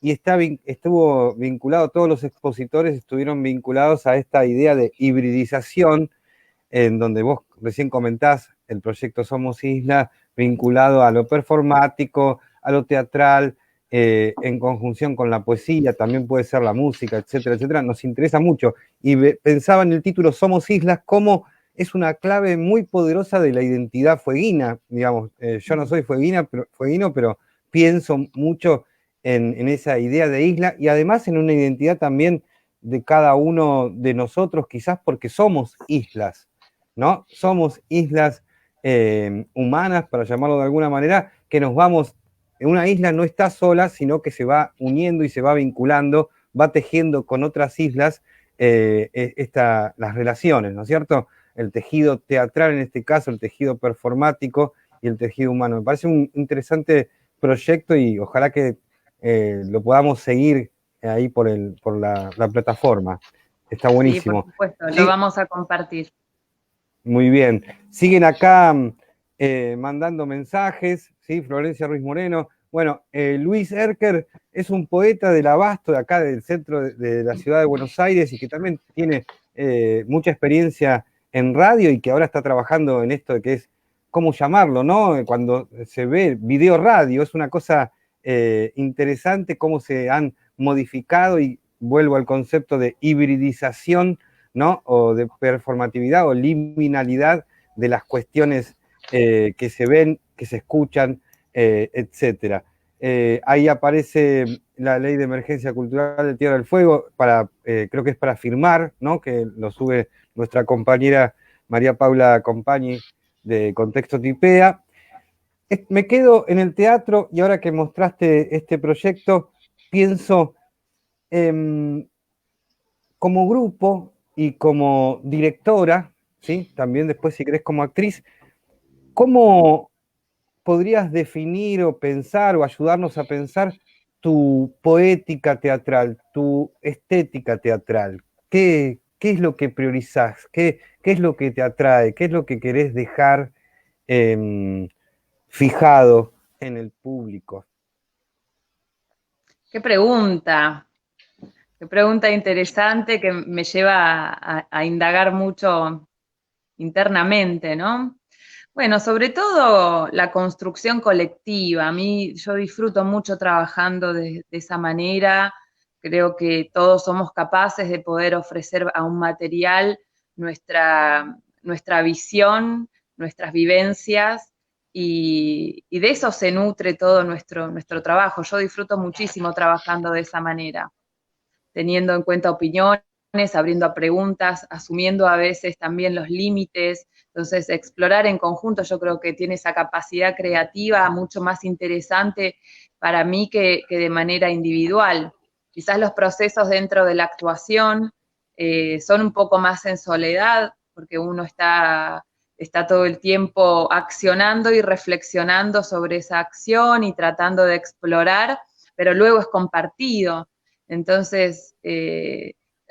y estuvo vinculado, todos los expositores estuvieron vinculados a esta idea de hibridización, en donde vos recién comentás el proyecto Somos Isla, vinculado a lo performático, a lo teatral, en conjunción con la poesía, también puede ser la música, etcétera, etcétera. Nos interesa mucho. Y pensaba en el título Somos Islas como es una clave muy poderosa de la identidad fueguina, digamos. Yo no soy fueguino, pero pienso mucho en esa idea de isla y además en una identidad también de cada uno de nosotros, quizás porque somos islas, ¿no? Somos islas humanas, para llamarlo de alguna manera, que nos vamos, una isla no está sola, sino que se va uniendo y se va vinculando, va tejiendo con otras islas las relaciones, ¿no es cierto? El tejido teatral en este caso, el tejido performático y el tejido humano. Me parece un interesante proyecto y ojalá que lo podamos seguir ahí por la plataforma. Está buenísimo. Sí, por supuesto, Sí. lo vamos a compartir. Muy bien. Siguen acá mandando mensajes, ¿sí? Florencia Ruiz Moreno. Bueno, Luis Erker es un poeta del Abasto, de acá del centro de la ciudad de Buenos Aires, y que también tiene mucha experiencia en radio y que ahora está trabajando en esto de que es, ¿cómo llamarlo, no? Cuando se ve video radio, es una cosa interesante cómo se han modificado, y vuelvo al concepto de hibridización, ¿no? O de performatividad o liminalidad de las cuestiones que se ven, que se escuchan, etcétera. Ahí aparece la Ley de Emergencia Cultural de Tierra del Fuego, creo que es para firmar, ¿no? Que lo sube nuestra compañera María Paula Compañi de Contexto Tipea. Me quedo en el teatro, y ahora que mostraste este proyecto, pienso como grupo y como directora, ¿sí? También después, si querés, como actriz, ¿cómo podrías definir o pensar o ayudarnos a pensar tu poética teatral, tu estética teatral? ¿Qué es lo que priorizás? ¿Qué es lo que te atrae? ¿Qué es lo que querés dejar fijado en el público? Qué pregunta interesante que me lleva a indagar mucho internamente, ¿no? Bueno, sobre todo la construcción colectiva. Yo disfruto mucho trabajando de esa manera. Creo que todos somos capaces de poder ofrecer a un material nuestra visión, nuestras vivencias, y de eso se nutre todo nuestro trabajo. Yo disfruto muchísimo trabajando de esa manera, teniendo en cuenta opiniones, abriendo a preguntas, asumiendo a veces también los límites. Entonces, explorar en conjunto yo creo que tiene esa capacidad creativa mucho más interesante para mí que de manera individual. Quizás los procesos dentro de la actuación son un poco más en soledad, porque uno está todo el tiempo accionando y reflexionando sobre esa acción y tratando de explorar, pero luego es compartido. Entonces,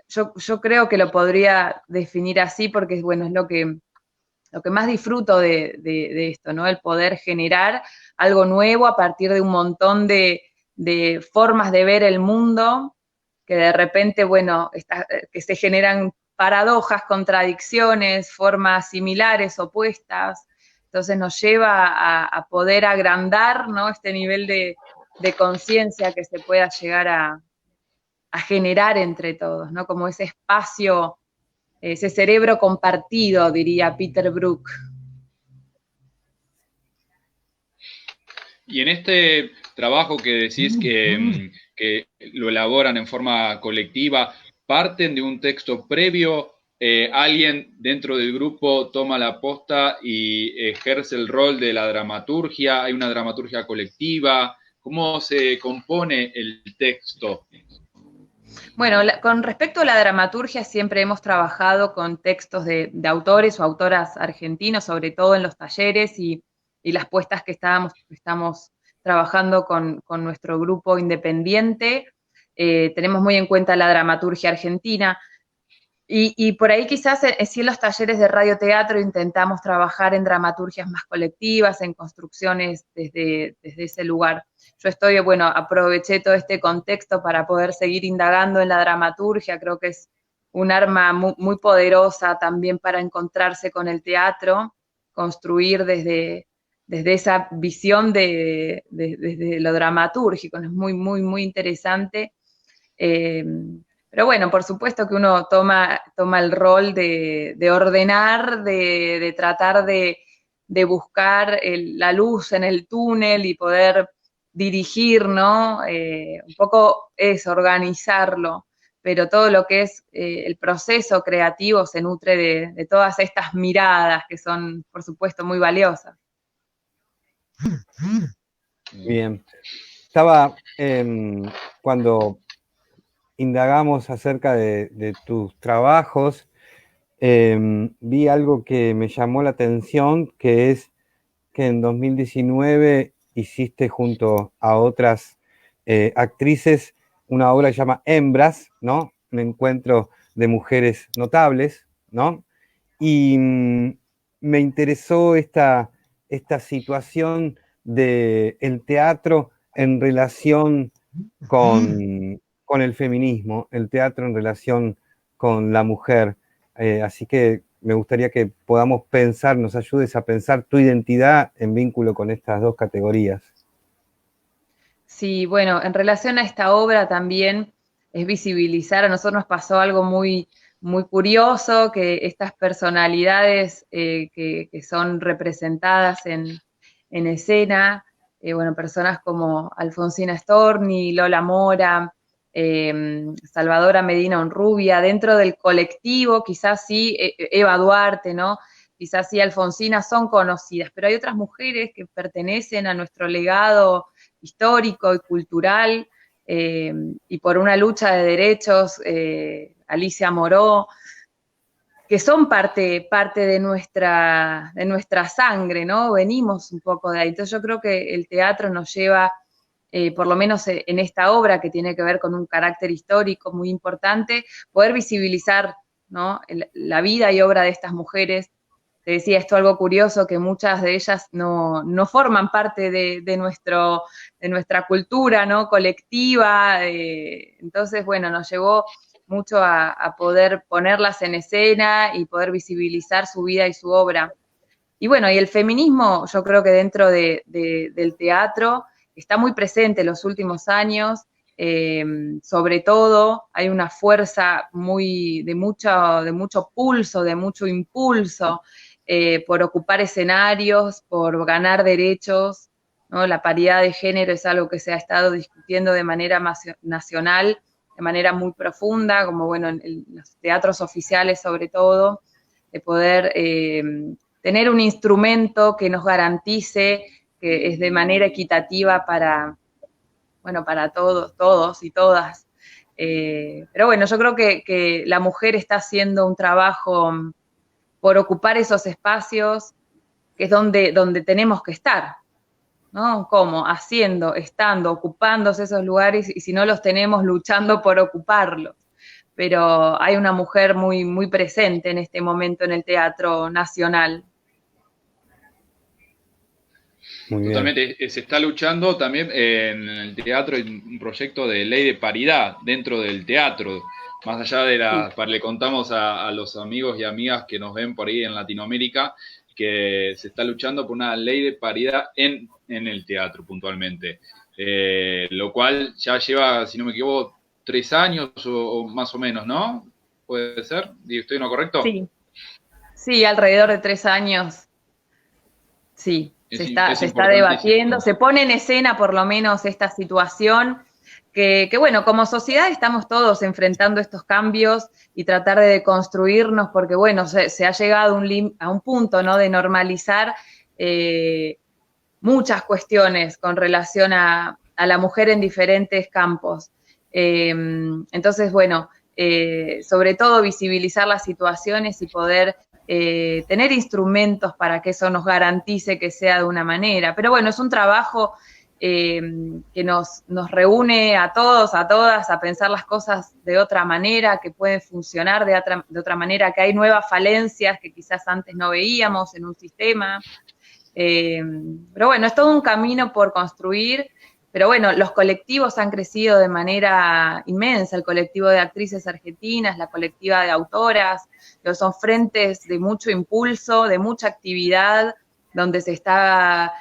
yo creo que lo podría definir así, porque bueno, es lo que más disfruto de esto, ¿no? El poder generar algo nuevo a partir de un montón de formas de ver el mundo, que de repente, bueno, que se generan paradojas, contradicciones, formas similares, opuestas. Entonces nos lleva a poder agrandar, ¿no? Este nivel de conciencia que se pueda llegar a generar entre todos, ¿no? Como ese espacio, ese cerebro compartido, diría Peter Brook. Y en este trabajo que decís que lo elaboran en forma colectiva, ¿parten de un texto previo? ¿Alguien dentro del grupo toma la posta y ejerce el rol de la dramaturgia? ¿Hay una dramaturgia colectiva? ¿Cómo se compone el texto? Bueno, con respecto a la dramaturgia, siempre hemos trabajado con textos de autores o autoras argentinos, sobre todo en los talleres y las puestas que estamos trabajando con nuestro grupo independiente. Tenemos muy en cuenta la dramaturgia argentina. Y por ahí quizás sí en los talleres de radioteatro intentamos trabajar en dramaturgias más colectivas, en construcciones desde ese lugar. Yo aproveché todo este contexto para poder seguir indagando en la dramaturgia. Creo que es un arma muy, muy poderosa también para encontrarse con el teatro, construir desde esa visión desde lo dramatúrgico. Es muy, muy, muy interesante. Pero bueno, por supuesto que uno toma el rol de ordenar, de tratar de buscar la luz en el túnel y poder dirigir, ¿no? Un poco es organizarlo, pero todo lo que es el proceso creativo se nutre de todas estas miradas que son, por supuesto, muy valiosas. Bien. Estaba, cuando indagamos acerca de tus trabajos, vi algo que me llamó la atención, que es que en 2019 hiciste junto a otras actrices una obra que se llama Hembras, ¿no? Un encuentro de mujeres notables, ¿no? Y me interesó esta situación del teatro en relación con el feminismo, el teatro en relación con la mujer. Así que me gustaría que podamos pensar, nos ayudes a pensar tu identidad en vínculo con estas dos categorías. Sí, bueno, en relación a esta obra también es visibilizar, a nosotros nos pasó algo muy, muy curioso, que estas personalidades que son representadas en escena, bueno, personas como Alfonsina Storni, Lola Mora, Salvadora Medina Honrubia, dentro del colectivo, quizás sí, Eva Duarte, ¿no? Quizás sí, Alfonsina son conocidas, pero hay otras mujeres que pertenecen a nuestro legado histórico y cultural, y por una lucha de derechos, Alicia Moró, que son parte de nuestra sangre, ¿no? Venimos un poco de ahí. Entonces yo creo que el teatro nos lleva, por lo menos en esta obra que tiene que ver con un carácter histórico muy importante, poder visibilizar, ¿no?, la vida y obra de estas mujeres. Te decía esto algo curioso, que muchas de ellas no forman parte de nuestra cultura, ¿no?, colectiva. Entonces, bueno, nos llevó mucho a poder ponerlas en escena y poder visibilizar su vida y su obra. Y bueno, y el feminismo, yo creo que dentro del teatro está muy presente en los últimos años. Sobre todo hay una fuerza de mucho pulso, de mucho impulso, por ocupar escenarios, por ganar derechos, ¿no? La paridad de género es algo que se ha estado discutiendo de manera nacional, de manera muy profunda, como bueno, en los teatros oficiales sobre todo, de poder tener un instrumento que nos garantice que es de manera equitativa para todos y todas. Pero bueno, yo creo que la mujer está haciendo un trabajo por ocupar esos espacios, que es donde tenemos que estar, ¿no? ¿Cómo? Haciendo, estando, ocupándose esos lugares, y si no los tenemos, luchando por ocuparlos. Pero hay una mujer muy, muy presente en este momento en el Teatro Nacional. Muy totalmente, bien. Se está luchando también en el teatro, en un proyecto de ley de paridad dentro del teatro. Más allá de le contamos a los amigos y amigas que nos ven por ahí en Latinoamérica, que se está luchando por una ley de paridad en el teatro puntualmente. Lo cual ya lleva, si no me equivoco, 3 años o más o menos, ¿no? ¿Puede ser? ¿Estoy en lo correcto? Sí, alrededor de 3 años. Sí, se está debatiendo, se pone en escena por lo menos esta situación, que bueno, como sociedad estamos todos enfrentando estos cambios y tratar de deconstruirnos, porque bueno, se ha llegado a un punto, ¿no?, de normalizar muchas cuestiones con relación a la mujer en diferentes campos. Entonces, bueno, sobre todo visibilizar las situaciones y poder tener instrumentos para que eso nos garantice que sea de una manera. Pero bueno, es un trabajo que nos reúne a todos, a todas, a pensar las cosas de otra manera, que pueden funcionar de otra manera, que hay nuevas falencias que quizás antes no veíamos en un sistema. Pero bueno, es todo un camino por construir. Pero bueno, los colectivos han crecido de manera inmensa, el colectivo de actrices argentinas, la colectiva de autoras, son frentes de mucho impulso, de mucha actividad, donde se está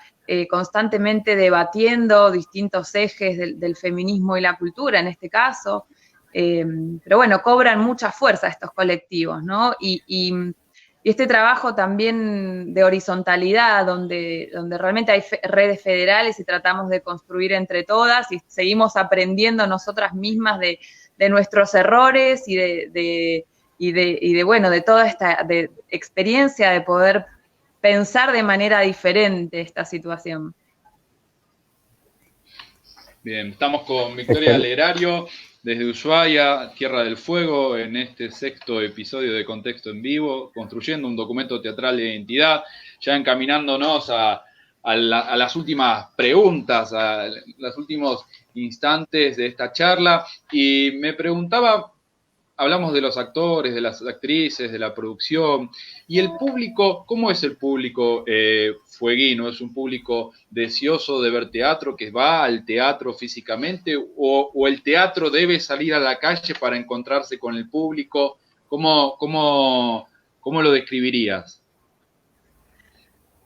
constantemente debatiendo distintos ejes del feminismo y la cultura, en este caso. Pero bueno, cobran mucha fuerza estos colectivos, ¿no? Y este trabajo también de horizontalidad, donde realmente hay redes federales y tratamos de construir entre todas y seguimos aprendiendo nosotras mismas de nuestros errores y de toda esta experiencia de poder pensar de manera diferente esta situación. Bien, estamos con Victoria Lerario desde Ushuaia, Tierra del Fuego, en este 6º episodio de Contexto en Vivo, construyendo un documento teatral de identidad, ya encaminándonos a las últimas preguntas, a los últimos instantes de esta charla y me preguntaba, hablamos de los actores, de las actrices, de la producción, y el público, ¿cómo es el público fueguino? ¿Es un público deseoso de ver teatro, que va al teatro físicamente, o el teatro debe salir a la calle para encontrarse con el público? ¿Cómo lo describirías?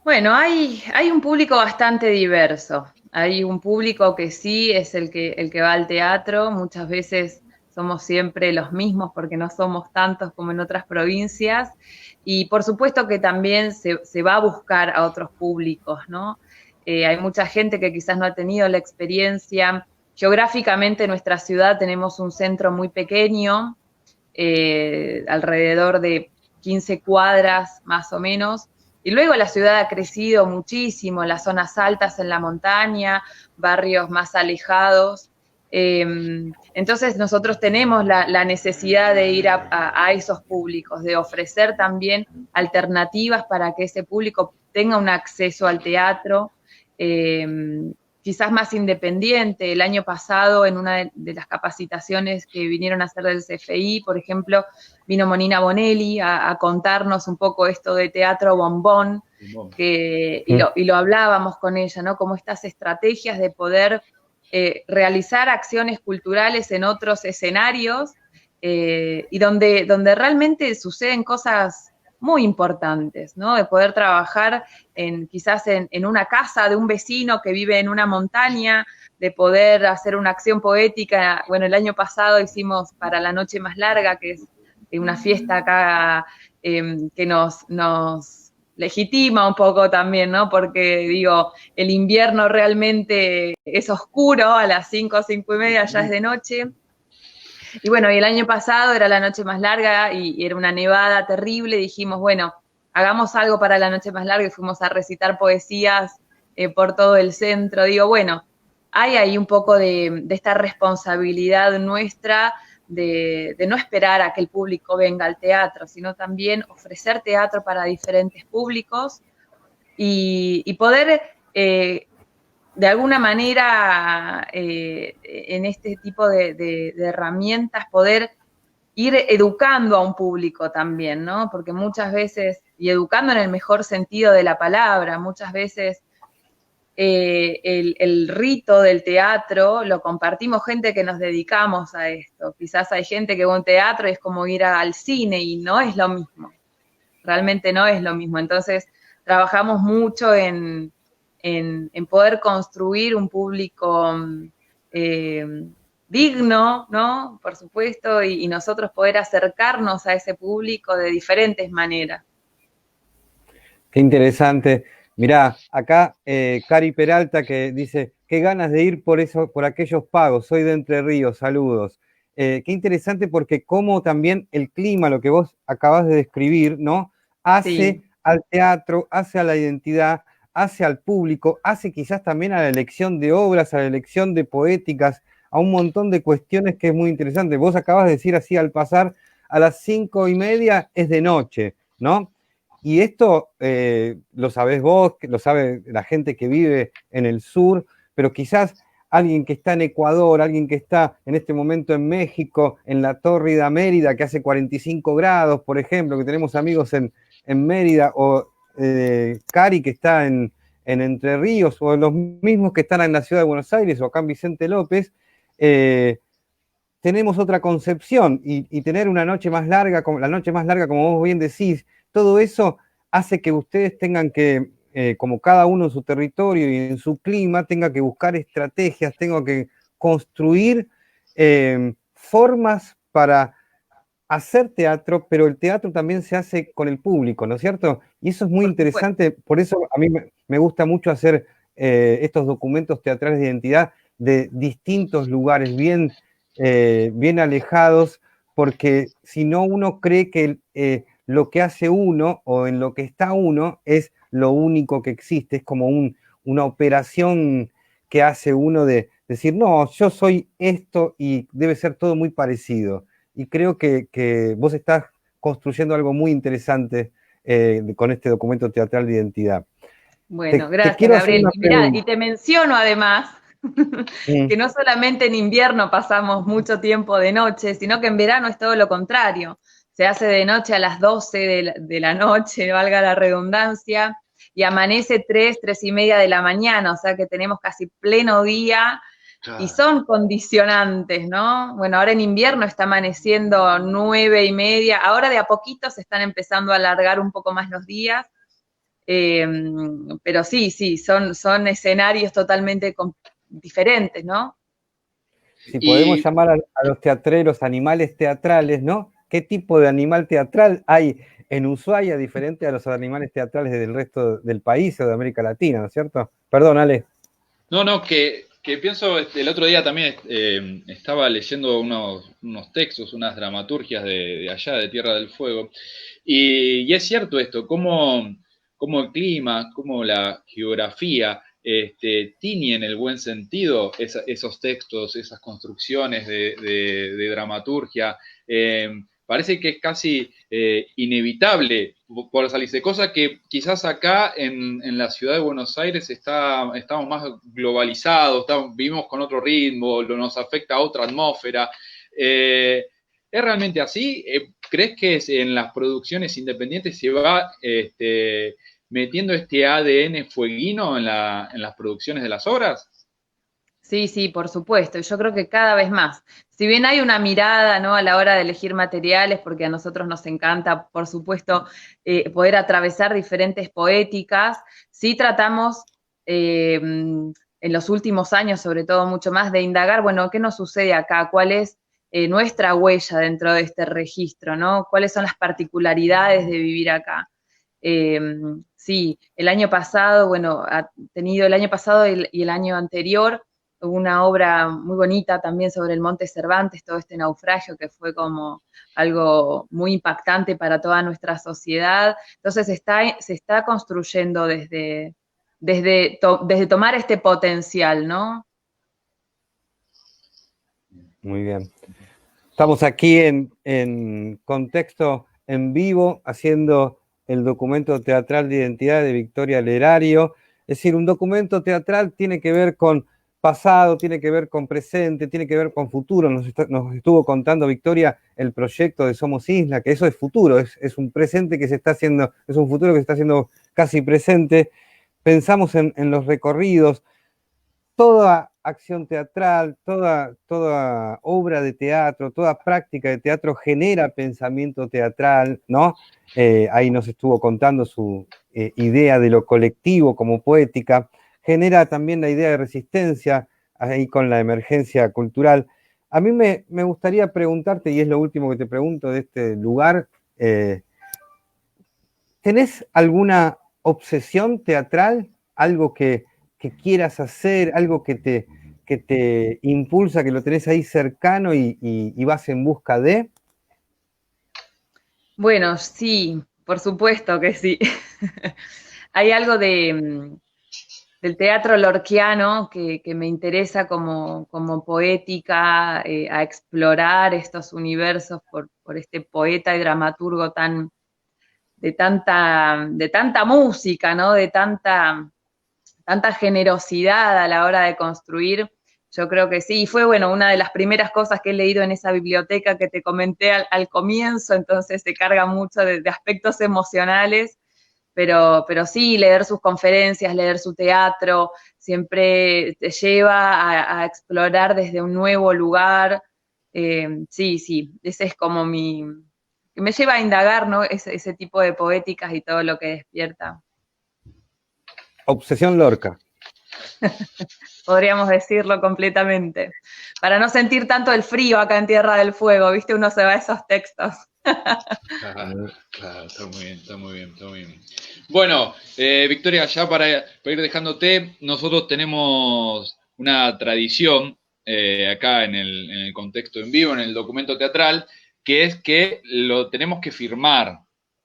Bueno, hay un público bastante diverso. Hay un público que sí es el que va al teatro. Muchas veces somos siempre los mismos porque no somos tantos como en otras provincias. Y por supuesto que también se va a buscar a otros públicos, ¿no? Hay mucha gente que quizás no ha tenido la experiencia. Geográficamente en nuestra ciudad tenemos un centro muy pequeño, alrededor de 15 cuadras más o menos. Y luego la ciudad ha crecido muchísimo, las zonas altas en la montaña, barrios más alejados. Entonces nosotros tenemos la necesidad de ir a esos públicos, de ofrecer también alternativas para que ese público tenga un acceso al teatro, quizás más independiente. El año pasado, en una de las capacitaciones que vinieron a hacer del CFI, por ejemplo, vino Monina Bonelli a contarnos un poco esto de teatro bombón, y lo hablábamos con ella, ¿no? Como estas estrategias de poder realizar acciones culturales en otros escenarios, y donde realmente suceden cosas muy importantes, ¿no? De poder trabajar quizás en una casa de un vecino que vive en una montaña, de poder hacer una acción poética. Bueno, el año pasado hicimos para la Noche Más Larga, que es una fiesta acá que nos legitima un poco también, ¿no? Porque, digo, el invierno realmente es oscuro, a las 5, 5:30 ya es de noche. Y bueno, y el año pasado era la Noche Más Larga y era una nevada terrible. Dijimos, bueno, hagamos algo para la Noche Más Larga, y fuimos a recitar poesías por todo el centro. Digo, bueno, hay ahí un poco de esta responsabilidad nuestra de no esperar a que el público venga al teatro, sino también ofrecer teatro para diferentes públicos y poder de alguna manera, en este tipo de herramientas, poder ir educando a un público también, ¿no? Porque muchas veces, y educando en el mejor sentido de la palabra, muchas veces el rito del teatro lo compartimos gente que nos dedicamos a esto. Quizás hay gente que va a un teatro y es como ir al cine, y no es lo mismo. Realmente no es lo mismo. Entonces, trabajamos mucho en poder construir un público digno, ¿no? Por supuesto, y nosotros poder acercarnos a ese público de diferentes maneras. Qué interesante. Mirá, acá Cari Peralta que dice, qué ganas de ir por aquellos pagos, soy de Entre Ríos, saludos. Qué interesante, porque como también el clima, lo que vos acabás de describir, ¿no? Hace al teatro, hace a la identidad, hace al público, hace quizás también a la elección de obras, a la elección de poéticas, a un montón de cuestiones que es muy interesante. Vos acabas de decir así al pasar, a las 5:30 es de noche, ¿no? Y esto lo sabés vos, lo sabe la gente que vive en el sur, pero quizás alguien que está en Ecuador, alguien que está en este momento en México, en la Tórrida Mérida, que hace 45 grados, por ejemplo, que tenemos amigos en Mérida, o Cari, que está en Entre Ríos, o los mismos que están en la ciudad de Buenos Aires, o acá en Vicente López, tenemos otra concepción, y tener una noche más larga, la noche más larga, como vos bien decís, todo eso hace que ustedes tengan que, como cada uno en su territorio y en su clima, tenga que buscar estrategias, tenga que construir formas para hacer teatro, pero el teatro también se hace con el público, ¿no es cierto? Y eso es muy interesante, por eso a mí me gusta mucho hacer estos documentos teatrales de identidad de distintos lugares, bien alejados, porque si no uno cree que lo que hace uno o en lo que está uno es lo único que existe, es como una operación que hace uno de decir, no, yo soy esto y debe ser todo muy parecido. Y creo que vos estás construyendo algo muy interesante con este documento teatral de identidad. Bueno, gracias, Gabriel. Y mirá, y te menciono además Mm. Que no solamente en invierno pasamos mucho tiempo de noche, sino que en verano es todo lo contrario. Se hace de noche a las 12 de la noche, valga la redundancia, y amanece 3:30 de la mañana, o sea que tenemos casi pleno día y Claro. son condicionantes, ¿no? Bueno, ahora en invierno está amaneciendo 9:30, ahora de a poquito se están empezando a alargar un poco más los días, eh, pero sí, sí, son escenarios totalmente diferentes, ¿no? Si podemos Y llamar a los teatreros animales teatrales, ¿no? ¿Qué tipo de animal teatral hay en Ushuaia diferente a los animales teatrales del resto del país o de América Latina, ¿no es cierto? Perdón, Ale. no, no, que pienso, el otro día también estaba leyendo unos textos, unas dramaturgias de allá, de Tierra del Fuego, y es cierto esto, cómo el clima, cómo la geografía tiñe en el buen sentido esos textos, esas construcciones de dramaturgia. Parece que es casi inevitable por salirse, cosa que quizás acá en la ciudad de Buenos Aires estamos más globalizados, vivimos con otro ritmo, nos afecta a otra atmósfera. ¿Es realmente así? ¿Crees que en las producciones independientes se va metiendo este ADN fueguino en las producciones de las obras? Sí, sí, por supuesto. Yo creo que cada vez más. Si bien hay una mirada, ¿no? A la hora de elegir materiales, porque a nosotros nos encanta, por supuesto, poder atravesar diferentes poéticas, sí tratamos en los últimos años, sobre todo mucho más, de indagar, bueno, ¿qué nos sucede acá? ¿Cuál es nuestra huella dentro de este registro, ¿no? ¿Cuáles son las particularidades de vivir acá? Eh, sí, el año pasado, bueno, ha tenido el año pasado y el año anterior una obra muy bonita también sobre el Monte Cervantes, todo este naufragio que fue como algo muy impactante para toda nuestra sociedad. Entonces se está construyendo desde tomar este potencial, ¿no? Muy bien. Estamos aquí en contexto en vivo haciendo el documento teatral de identidad de Victoria Lerario. Es decir, un documento teatral tiene que ver con pasado, tiene que ver con presente, tiene que ver con futuro. Nos estuvo contando Victoria el proyecto de Somos Isla, que eso es futuro, es un presente que se está haciendo, es un futuro que se está haciendo casi presente. Pensamos en los recorridos, toda acción teatral, toda obra de teatro, toda práctica de teatro genera pensamiento teatral, ¿no? Ahí nos estuvo contando su idea de lo colectivo como poética, genera también la idea de resistencia, ahí con la emergencia cultural. A mí me gustaría preguntarte, y es lo último que te pregunto de este lugar, ¿tenés alguna obsesión teatral? ¿Algo que quieras hacer? ¿Algo que te impulsa, que lo tenés ahí cercano y vas en busca de? Bueno, sí, por supuesto que sí. Hay algo del teatro lorquiano que me interesa como poética, a explorar estos universos por este poeta y dramaturgo de tanta música, ¿no? De tanta generosidad a la hora de construir. Yo creo que sí, y fue, bueno, una de las primeras cosas que he leído en esa biblioteca que te comenté al comienzo, entonces se carga mucho de aspectos emocionales, pero sí, leer sus conferencias, leer su teatro, siempre te lleva a explorar desde un nuevo lugar. Sí, sí, ese es como que me lleva a indagar, ¿no? Ese tipo de poéticas y todo lo que despierta. Obsesión Lorca. Podríamos decirlo completamente. Para no sentir tanto el frío acá en Tierra del Fuego, ¿viste? Uno se va a esos textos. Claro, claro, está muy bien, está muy bien, está muy bien. Bueno, Victoria, ya para ir dejándote, nosotros tenemos una tradición acá en el contexto en vivo, en el documento teatral, que es que lo tenemos que firmar.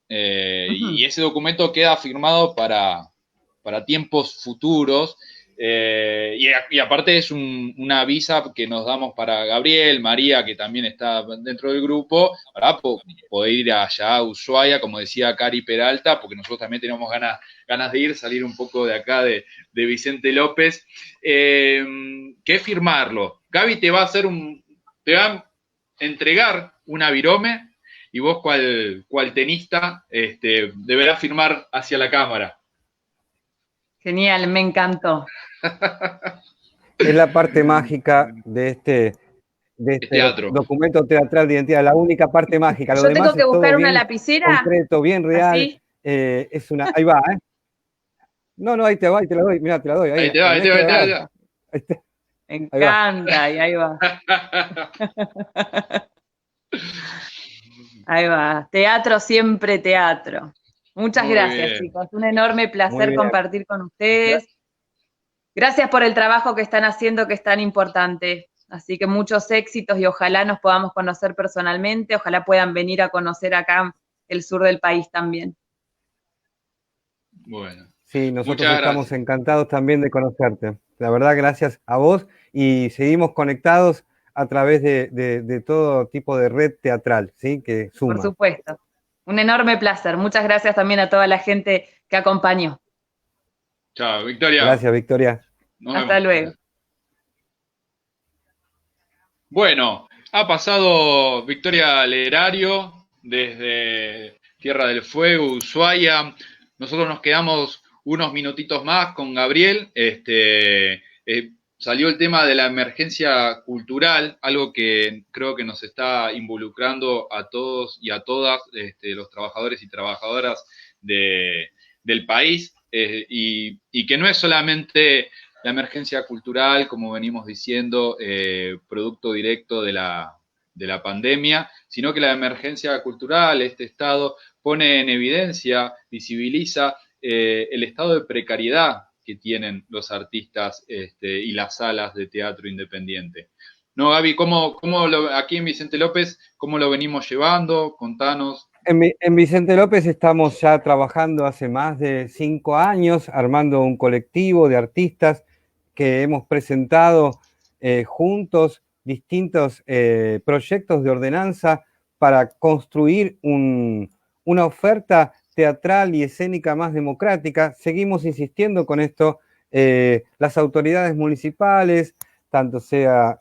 Y ese documento queda firmado para tiempos futuros. Y aparte es una visa que nos damos para Gabriel, María, que también está dentro del grupo, para poder ir allá a Ushuaia, como decía Cari Peralta, porque nosotros también tenemos ganas de ir, salir un poco de acá de Vicente López, que firmarlo. Gaby te va a te va a entregar una virome y vos, cual tenista, deberás firmar hacia la cámara. Genial, me encantó. Es la parte mágica de este Teatro. documento teatral de identidad, la única parte mágica. Lo Yo demás tengo que es todo buscar una bien lapicera, concreto, bien real. así. Ahí va, ¿eh? No, ahí te va, ahí te la doy. Mira, te la doy. Ahí te va, ahí te va, ahí te va. Me Ahí va. encanta, y ahí va. Ahí va. Teatro, siempre teatro. Muchas gracias, chicos. Un enorme placer compartir con ustedes. Gracias por el trabajo que están haciendo, que es tan importante. Así que muchos éxitos y ojalá nos podamos conocer personalmente, ojalá puedan venir a conocer acá el sur del país también. Bueno. Sí, nosotros estamos encantados también de conocerte. La verdad, gracias a vos y seguimos conectados a través de todo tipo de red teatral, ¿sí? Que suma. Por supuesto. Un enorme placer. Muchas gracias también a toda la gente que acompañó. Chao, Victoria. Gracias, Victoria. Hasta luego. Bueno, ha pasado Victoria Lerario desde Tierra del Fuego, Ushuaia. Nosotros nos quedamos unos minutitos más con Gabriel. Salió el tema de la emergencia cultural, algo que creo que nos está involucrando a todos y a todas los trabajadores y trabajadoras del país, y que no es solamente la emergencia cultural, como venimos diciendo, producto directo de la pandemia, sino que la emergencia cultural, este estado, pone en evidencia, visibiliza el estado de precariedad que tienen los artistas y las salas de teatro independiente. No, Gaby, aquí en Vicente López, cómo lo venimos llevando? Contanos. En Vicente López estamos ya trabajando hace más de 5 años, armando un colectivo de artistas que hemos presentado juntos distintos proyectos de ordenanza para construir una oferta teatral y escénica más democrática. Seguimos insistiendo con esto. Las autoridades municipales, tanto sea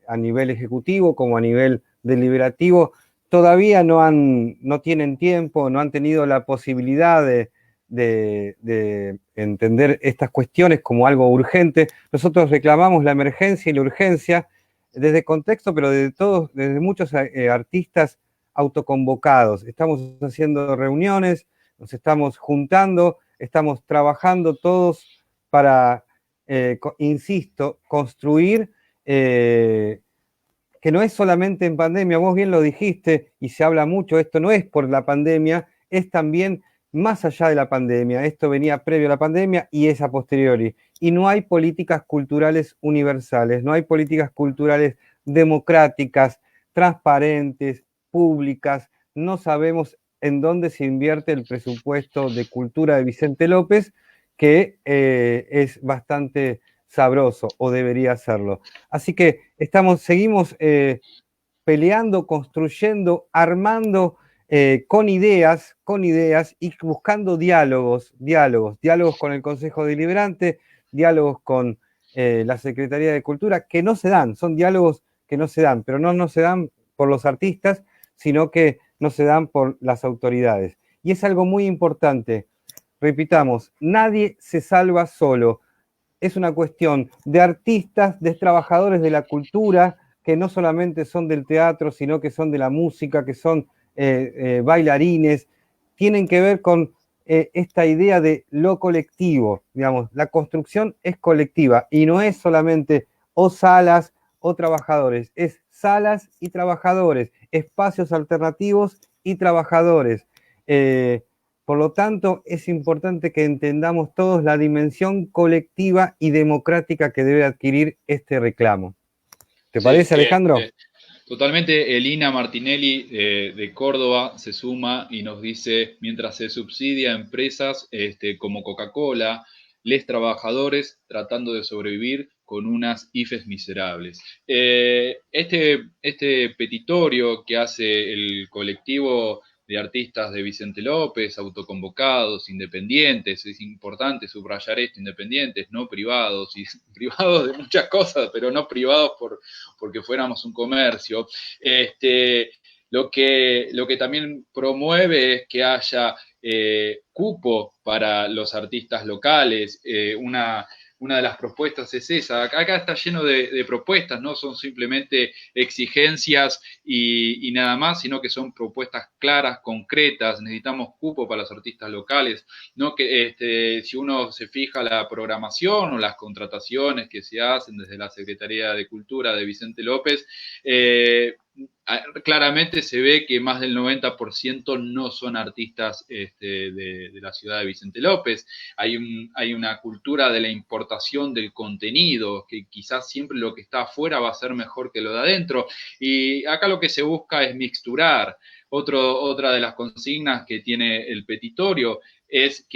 a nivel ejecutivo como a nivel deliberativo, todavía no tienen tiempo, no han tenido la posibilidad de entender estas cuestiones como algo urgente. Nosotros reclamamos la emergencia y la urgencia desde contexto, pero desde muchos artistas autoconvocados. Estamos haciendo reuniones, nos estamos juntando, estamos trabajando todos para, insisto, construir que no es solamente en pandemia, vos bien lo dijiste y se habla mucho, esto no es por la pandemia, es también más allá de la pandemia, esto venía previo a la pandemia y es a posteriori. Y no hay políticas culturales universales, no hay políticas culturales democráticas, transparentes, públicas, no sabemos en dónde se invierte el presupuesto de cultura de Vicente López, que es bastante sabroso, o debería serlo. Así que seguimos peleando, construyendo, armando con ideas y buscando diálogos con el Consejo Deliberante, diálogos con la Secretaría de Cultura, que no se dan, son diálogos que no se dan, pero no se dan por los artistas, sino que no se dan por las autoridades. Y es algo muy importante. Repitamos, nadie se salva solo. Es una cuestión de artistas, de trabajadores de la cultura, que no solamente son del teatro, sino que son de la música, que son bailarines, tienen que ver con esta idea de lo colectivo, digamos, la construcción es colectiva y no es solamente o salas o trabajadores, es salas y trabajadores, espacios alternativos y trabajadores. Por lo tanto, es importante que entendamos todos la dimensión colectiva y democrática que debe adquirir este reclamo. ¿Te parece, Alejandro? Totalmente. Elina Martinelli de Córdoba se suma y nos dice: mientras se subsidia a empresas como Coca-Cola, les trabajadores tratando de sobrevivir con unas IFES miserables. Este petitorio que hace el colectivo de artistas de Vicente López, autoconvocados, independientes, es importante subrayar esto, independientes, no privados, y privados de muchas cosas, pero no privados porque fuéramos un comercio. Lo que también promueve es que haya cupo para los artistas locales, una de las propuestas es esa. Acá está lleno de propuestas, no son simplemente exigencias y nada más, sino que son propuestas claras, concretas. Necesitamos cupo para los artistas locales, no que si uno se fija la programación o las contrataciones que se hacen desde la Secretaría de Cultura de Vicente López, claramente se ve que más del 90% no son artistas de la ciudad de Vicente López. Hay una cultura de la importación del contenido, que quizás siempre lo que está afuera va a ser mejor que lo de adentro. Y acá lo que se busca es mixturar. Otra de las consignas que tiene el petitorio es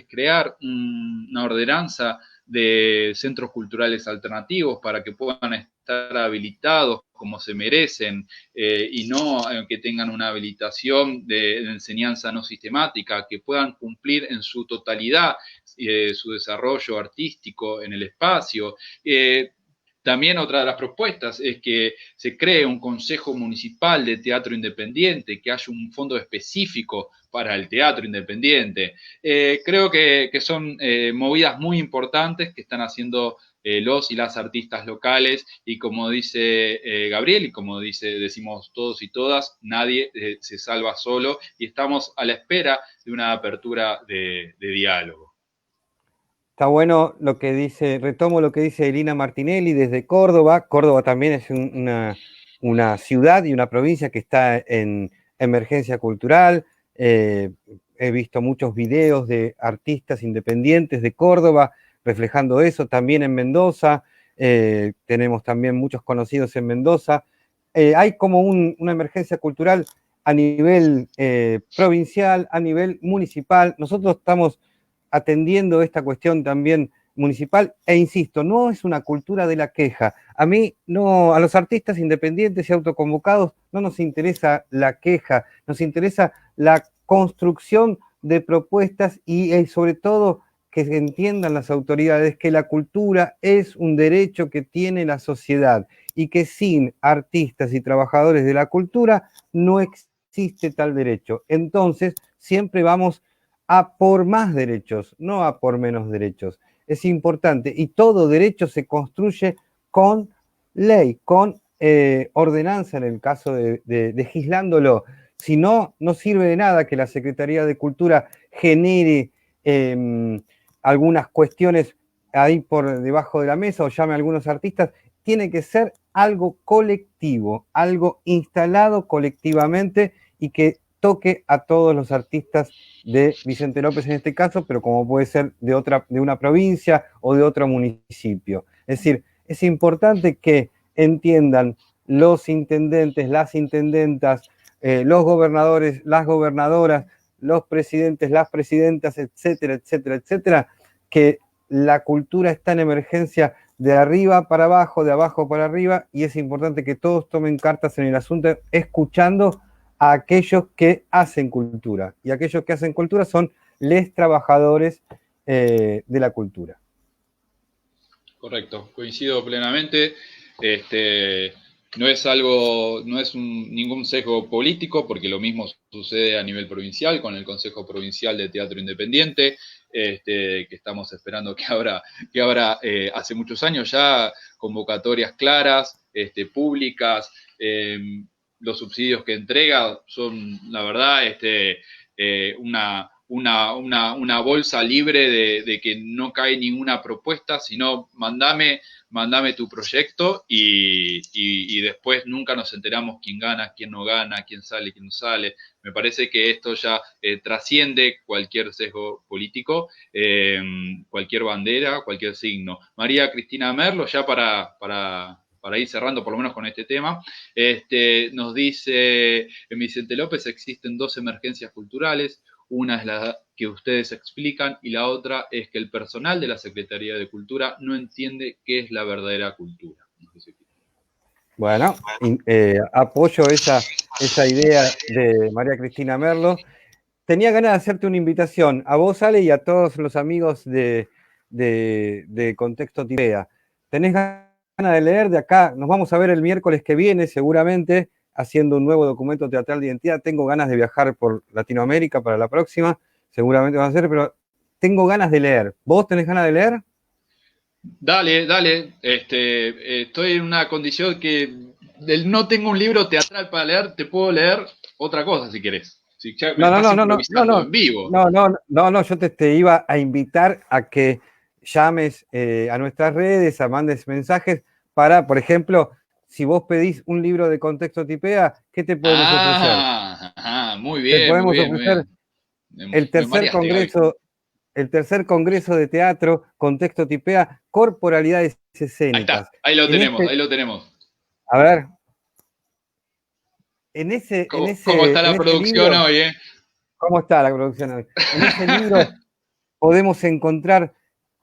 crear una ordenanza de centros culturales alternativos para que puedan estar habilitados como se merecen y no que tengan una habilitación de enseñanza no sistemática, que puedan cumplir en su totalidad su desarrollo artístico en el espacio. También otra de las propuestas es que se cree un consejo municipal de teatro independiente, que haya un fondo específico para el teatro independiente. Creo que son movidas muy importantes que están haciendo los y las artistas locales y como dice Gabriel y como decimos todos y todas, nadie se salva solo y estamos a la espera de una apertura de diálogo. Está bueno lo que dice, retomo lo que dice Elina Martinelli desde Córdoba. Córdoba también es una ciudad y una provincia que está en emergencia cultural. He visto muchos videos de artistas independientes de Córdoba reflejando eso, también en Mendoza. Tenemos también muchos conocidos en Mendoza. Hay como una emergencia cultural a nivel provincial, a nivel municipal. Nosotros estamos atendiendo esta cuestión también municipal, e insisto, no es una cultura de la queja. A mí, no, a los artistas independientes y autoconvocados no nos interesa la queja, nos interesa la construcción de propuestas y sobre todo que entiendan las autoridades que la cultura es un derecho que tiene la sociedad y que sin artistas y trabajadores de la cultura no existe tal derecho. Entonces, siempre vamos a por más derechos, no a por menos derechos. Es importante y todo derecho se construye con ley, con ordenanza en el caso de legislándolo. Si no, no sirve de nada que la Secretaría de Cultura genere algunas cuestiones ahí por debajo de la mesa o llame a algunos artistas. Tiene que ser algo colectivo, algo instalado colectivamente y que toque a todos los artistas de Vicente López en este caso, pero como puede ser de una provincia o de otro municipio. Es decir, es importante que entiendan los intendentes, las intendentas, los gobernadores, las gobernadoras, los presidentes, las presidentas, etcétera, etcétera, etcétera, que la cultura está en emergencia de arriba para abajo, de abajo para arriba, y es importante que todos tomen cartas en el asunto, escuchando a aquellos que hacen cultura. Y aquellos que hacen cultura son los trabajadores de la cultura. Correcto, coincido plenamente. No es ningún sesgo político, porque lo mismo sucede a nivel provincial con el Consejo Provincial de Teatro Independiente, que estamos esperando que abra hace muchos años ya convocatorias claras, públicas. Los subsidios que entrega son, la verdad, una bolsa libre de que no cae ninguna propuesta, sino mandame tu proyecto y después nunca nos enteramos quién gana, quién no gana, quién sale, quién no sale. Me parece que esto ya trasciende cualquier sesgo político, cualquier bandera, cualquier signo. María Cristina Merlo, ya para ir cerrando por lo menos con este tema, nos dice en Vicente López existen 2 emergencias culturales, Una es la que ustedes explican y la otra es que el personal de la Secretaría de Cultura no entiende qué es la verdadera cultura. No sé si... Bueno, apoyo esa idea de María Cristina Merlo. Tenía ganas de hacerte una invitación a vos, Ale, y a todos los amigos de Contexto Tipea. ¿Tenés ganas de leer? De acá nos vamos a ver el miércoles que viene, seguramente, haciendo un nuevo documento teatral de identidad. Tengo ganas de viajar por Latinoamérica para la próxima, seguramente va a ser, pero tengo ganas de leer. ¿Vos tenés ganas de leer? Dale, dale. Estoy en una condición que no tengo un libro teatral para leer, te puedo leer otra cosa si querés. Si ya me estás improvisando en vivo. No, yo te iba a invitar a que llames a nuestras redes, a mandes mensajes para, por ejemplo, si vos pedís un libro de Contexto Tipea, ¿qué te podemos ofrecer? Muy Te bien, muy podemos bien, muy ofrecer bien. el Me mareaste, Gaby. tercer congreso de teatro, Contexto Tipea, corporalidades escénicas. Ahí está, ahí lo tenemos, ahí lo tenemos. A ver. ¿Cómo está la producción libro, hoy, ¿Cómo está la producción hoy? En ese libro podemos encontrar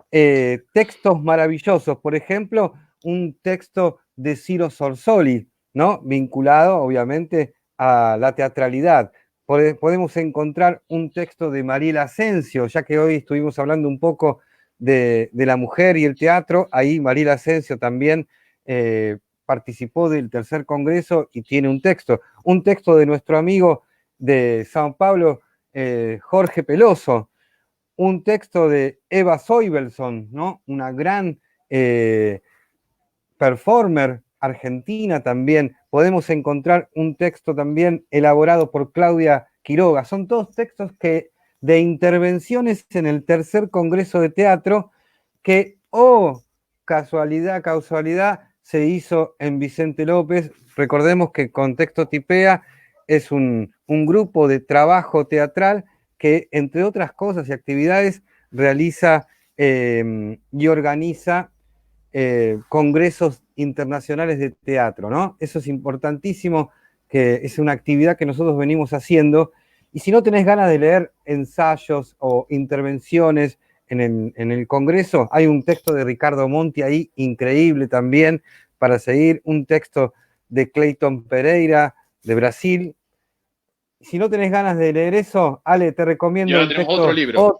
textos maravillosos. Por ejemplo, un texto de Ciro Sorsoli, ¿no? Vinculado, obviamente, a la teatralidad. Podemos encontrar un texto de Mariela Asensio, ya que hoy estuvimos hablando un poco de la mujer y el teatro. Ahí Mariela Asensio también participó del tercer congreso y tiene un texto de nuestro amigo de Sao Paulo, Jorge Peloso, un texto de Eva Soibelson, ¿no? Una gran performer argentina también. Podemos encontrar un texto también elaborado por Claudia Quiroga. Son todos textos de intervenciones en el tercer congreso de teatro que, casualidad, se hizo en Vicente López. Recordemos que Contexto Tipea es un grupo de trabajo teatral que, entre otras cosas y actividades, realiza y organiza congresos internacionales de teatro, ¿no? Eso es importantísimo, que es una actividad que nosotros venimos haciendo. Y si no tenés ganas de leer ensayos o intervenciones en el Congreso, hay un texto de Ricardo Monti ahí, increíble también, para seguir, un texto de Clayton Pereira, de Brasil. Si no tenés ganas de leer eso, Ale, te recomiendo ahora el tenemos texto. otro libro.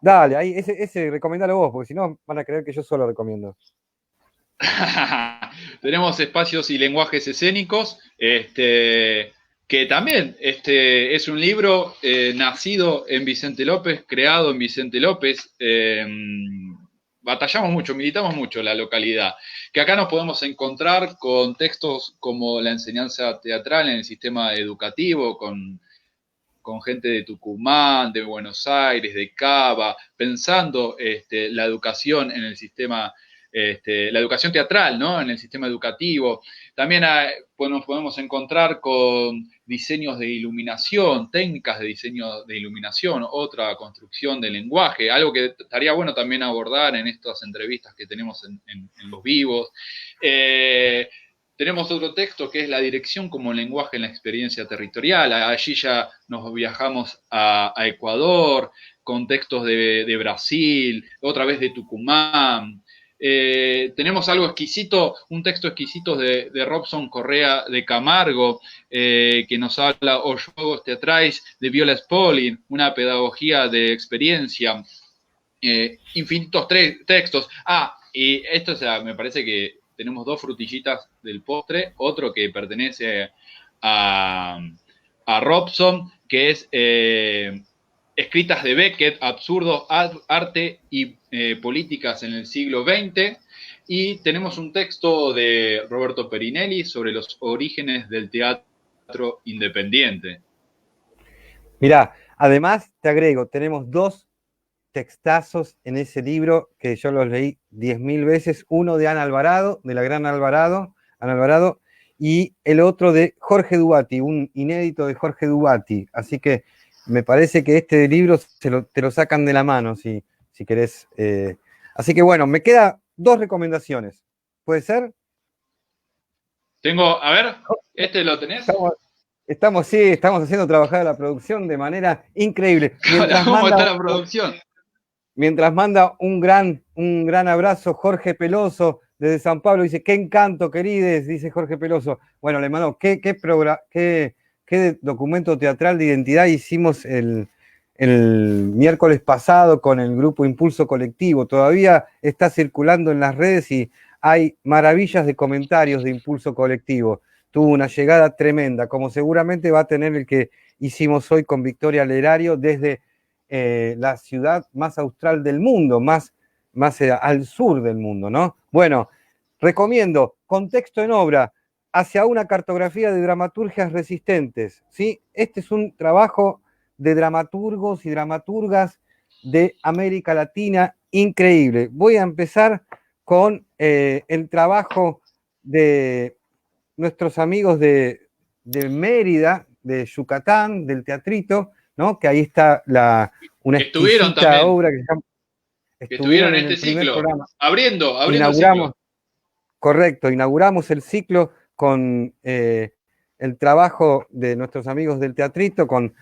Dale, ahí, ese recomendalo vos, porque si no van a creer que yo solo recomiendo. Tenemos espacios y lenguajes escénicos, que también es un libro nacido en Vicente López, creado en Vicente López. Batallamos mucho, militamos mucho la localidad, que acá nos podemos encontrar con textos como la enseñanza teatral en el sistema educativo, con gente de Tucumán, de Buenos Aires, de Cava, pensando la educación en el sistema, la educación teatral, ¿no? En el sistema educativo. También nos podemos encontrar con diseños de iluminación, técnicas de diseño de iluminación, otra construcción del lenguaje, algo que estaría bueno también abordar en estas entrevistas que tenemos en los vivos. Tenemos otro texto que es la dirección como lenguaje en la experiencia territorial. Allí ya nos viajamos a Ecuador, con textos de Brasil, otra vez de Tucumán. Tenemos algo exquisito, un texto exquisito de Robson Correa de Camargo, que nos habla Os Jogos Teatrais de Viola Spolin, una pedagogía de experiencia. Infinitos textos. Y esto, o sea, me parece que tenemos dos frutillitas del postre, otro que pertenece a Robson, que es Escritas de Beckett, Absurdo, Arte y Políticas en el siglo XX, y tenemos un texto de Roberto Perinelli sobre los orígenes del teatro independiente. Mirá, además te agrego, tenemos dos textazos en ese libro que yo los leí 10.000 veces, uno de Ana Alvarado, de la gran Ana Alvarado, y el otro de Jorge Dubati, un inédito de Jorge Dubati. Así que me parece que este libro te lo sacan de la mano, si querés. Así que bueno, me quedan dos recomendaciones. ¿Puede ser? Tengo, a ver, ¿este lo tenés? estamos haciendo trabajar a la producción de manera increíble. Hola, ¿cómo está la producción? Mientras manda un gran abrazo Jorge Peloso desde San Pablo, dice, qué encanto, querides, dice Jorge Peloso. Bueno, le mando, qué documento teatral de identidad hicimos el miércoles pasado con el grupo Impulso Colectivo. Todavía está circulando en las redes y hay maravillas de comentarios de Impulso Colectivo. Tuvo una llegada tremenda, como seguramente va a tener el que hicimos hoy con Victoria Lerario desde la ciudad más austral del mundo, más al sur del mundo, ¿no? Bueno, recomiendo Contexto en Obra, hacia una cartografía de dramaturgias resistentes, ¿sí? Este es un trabajo de dramaturgos y dramaturgas de América Latina increíble. Voy a empezar con el trabajo de nuestros amigos de Mérida, de Yucatán, del teatrito, ¿no? Que ahí está una Estuvieron exquisita también, obra que se llama, que estuvieron estuvieron en en este el primer ciclo, programa. abriendo Inauguramos, ciclo. correcto, inauguramos el ciclo con el trabajo de nuestros amigos del teatrito, con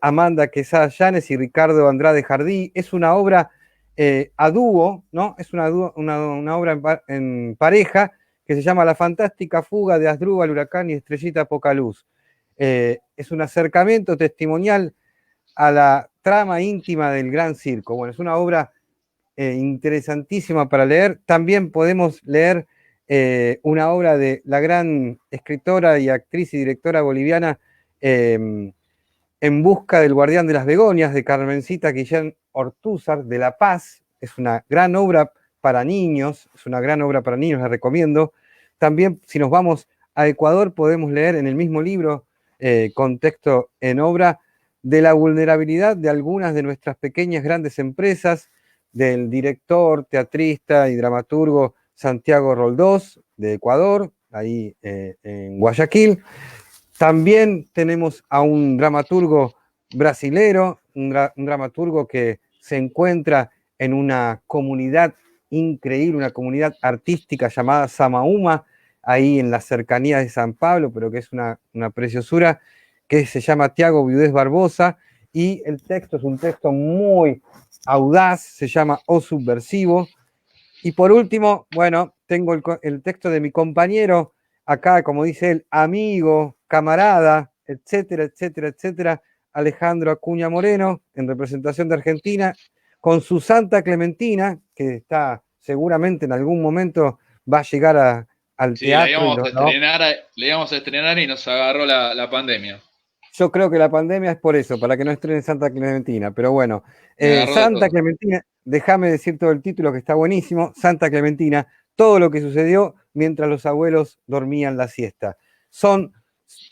Amanda Quesada Llanes y Ricardo Andrade Jardí. Es una obra a dúo, ¿no? Es una obra en pareja que se llama La fantástica fuga de Asdrúbal Huracán y Estrellita Pocaluz. Es un acercamiento testimonial a la trama íntima del Gran Circo. Bueno, es una obra interesantísima para leer. También podemos leer una obra de la gran escritora y actriz y directora boliviana En busca del guardián de las begonias, de Carmencita Guillén Ortúzar, de La Paz. Es una gran obra para niños, la recomiendo. También, si nos vamos a Ecuador, podemos leer en el mismo libro, Contexto en Obra, de la vulnerabilidad de algunas de nuestras pequeñas grandes empresas, del director, teatrista y dramaturgo Santiago Roldós, de Ecuador, ahí en Guayaquil. También tenemos a un dramaturgo brasilero, un dramaturgo que se encuentra en una comunidad increíble, una comunidad artística llamada Samaúma, ahí en las cercanías de San Pablo, pero que es una preciosura, que se llama Tiago Viudés Barbosa, y el texto es un texto muy audaz, se llama O Subversivo. Y por último, bueno, tengo el texto de mi compañero, acá, como dice él, amigo, camarada, etcétera, etcétera, etcétera, Alejandro Acuña Moreno, en representación de Argentina, con su Santa Clementina, que está seguramente en algún momento va a llegar al Sí, la teatro. íbamos a estrenar, le íbamos a estrenar y nos agarró la pandemia. Yo creo que la pandemia es por eso, para que no estrenen Santa Clementina. Pero bueno, Me agarró de Santa todo. Clementina, déjame decir todo el título que está buenísimo. Santa Clementina, todo lo que sucedió mientras los abuelos dormían la siesta. Son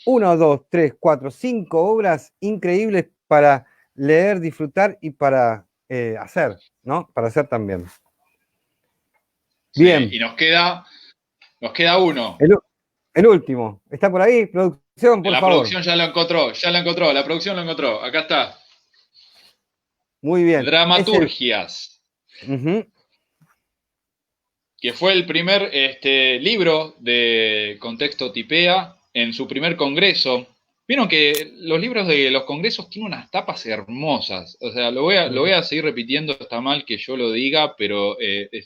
1, 2, 3, 4, 5 obras increíbles para leer, disfrutar y para hacer, ¿no? Para hacer también. Sí, Bien. y nos queda uno. El último. ¿Está por ahí? Producción, por La favor. producción ya lo encontró, la producción lo encontró. Acá está. Muy bien. Dramaturgias. Que fue el primer libro de Contexto Tipea en su primer congreso. Vieron que los libros de los congresos tienen unas tapas hermosas. O sea, lo voy a seguir repitiendo, está mal que yo lo diga, pero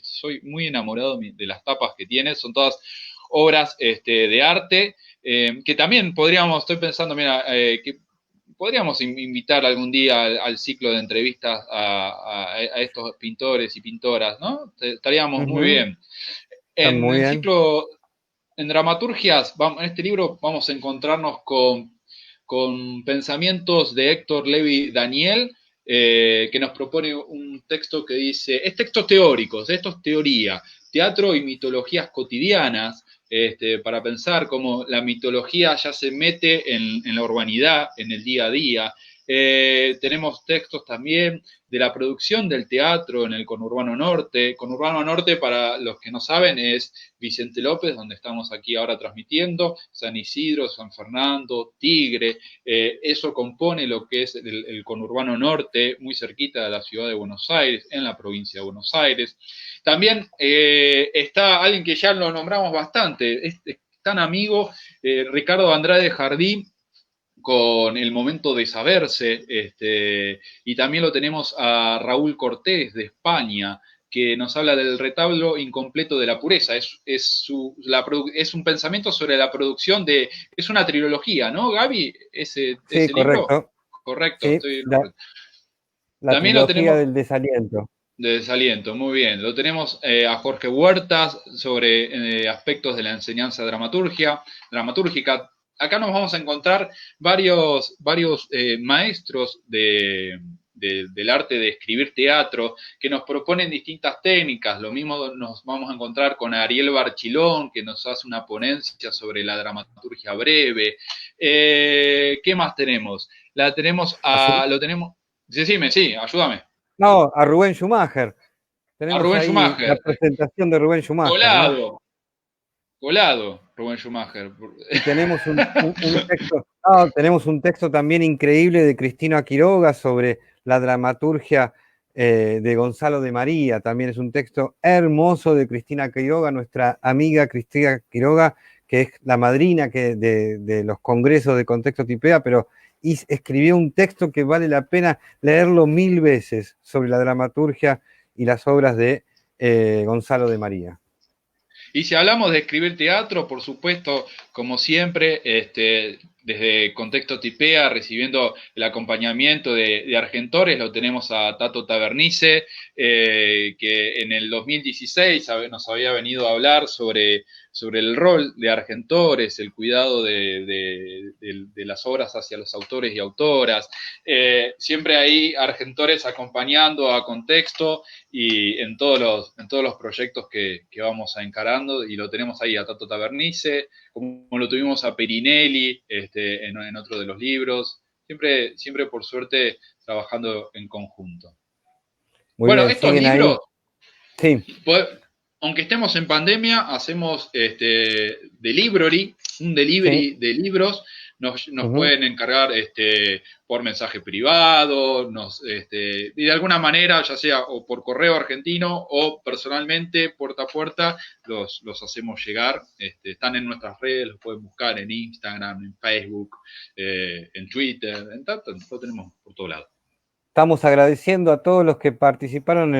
soy muy enamorado de las tapas que tiene. Son todas obras de arte, que también estoy pensando, mira, que podríamos invitar algún día al ciclo de entrevistas a estos pintores y pintoras, ¿no? Estaríamos muy bien. Están En muy el bien. ciclo, en dramaturgias, en este libro vamos a encontrarnos con pensamientos de Héctor Levi Daniel, que nos propone un texto que dice, es textos teóricos, esto es teoría, teatro y mitologías cotidianas, para pensar cómo la mitología ya se mete en la urbanidad, en el día a día. Tenemos textos también de la producción del teatro en el conurbano norte. Conurbano norte, para los que no saben, es Vicente López, donde estamos aquí ahora transmitiendo, San Isidro, San Fernando, Tigre. Eso compone lo que es el conurbano norte, muy cerquita de la ciudad de Buenos Aires, en la provincia de Buenos Aires. También está alguien que ya lo nombramos bastante, es tan amigo, Ricardo Andrade Jardí, con El momento de saberse, y también lo tenemos a Raúl Cortés de España, que nos habla del retablo incompleto de la pureza. Es un pensamiento sobre la producción de... Es una trilogía, ¿no, Gaby? Sí, Ese libro. correcto. Correcto, Sí, estoy correcto. la También lo trilogía tenemos del desaliento. de desaliento, muy bien. Lo tenemos a Jorge Huertas sobre aspectos de la enseñanza dramatúrgica. Acá nos vamos a encontrar varios maestros del arte de escribir teatro que nos proponen distintas técnicas. Lo mismo nos vamos a encontrar con Ariel Barchilón, que nos hace una ponencia sobre la dramaturgia breve. ¿Qué más tenemos? Lo tenemos. Decime, sí, ayúdame. No, a Rubén Schumacher. A Tenemos Rubén ahí la Schumacher. presentación de Rubén Schumacher, ¿no? Colado, Rubén Schumacher. Y tenemos un texto, tenemos un texto también increíble de Cristina Quiroga sobre la dramaturgia de Gonzalo de María. También es un texto hermoso de Cristina Quiroga, nuestra amiga Cristina Quiroga, que es la madrina de los congresos de Contexto Tipea, pero escribió un texto que vale la pena leerlo 1000 veces sobre la dramaturgia y las obras de Gonzalo de María. Y si hablamos de escribir teatro, por supuesto, como siempre, desde Contexto Tipea, recibiendo el acompañamiento de Argentores, lo tenemos a Tato Tabernice, que en el 2016 nos había venido a hablar sobre el rol de Argentores, el cuidado de las obras hacia los autores y autoras. Siempre ahí Argentores acompañando a Contexto y en todos los proyectos que vamos encarando, y lo tenemos ahí a Tato Tabernice, como lo tuvimos a Perinelli en otro de los libros, siempre por suerte trabajando en conjunto. Muy Bueno, bien, estos siguen ahí. libros, Sí. aunque estemos en pandemia, hacemos delivery, un delivery Sí. de libros. Nos pueden encargar por mensaje privado, y de alguna manera, ya sea o por correo argentino o personalmente, puerta a puerta, los hacemos llegar. Están en nuestras redes, los pueden buscar en Instagram, en Facebook, en Twitter, lo tenemos por todos lados. Estamos agradeciendo a todos los que participaron,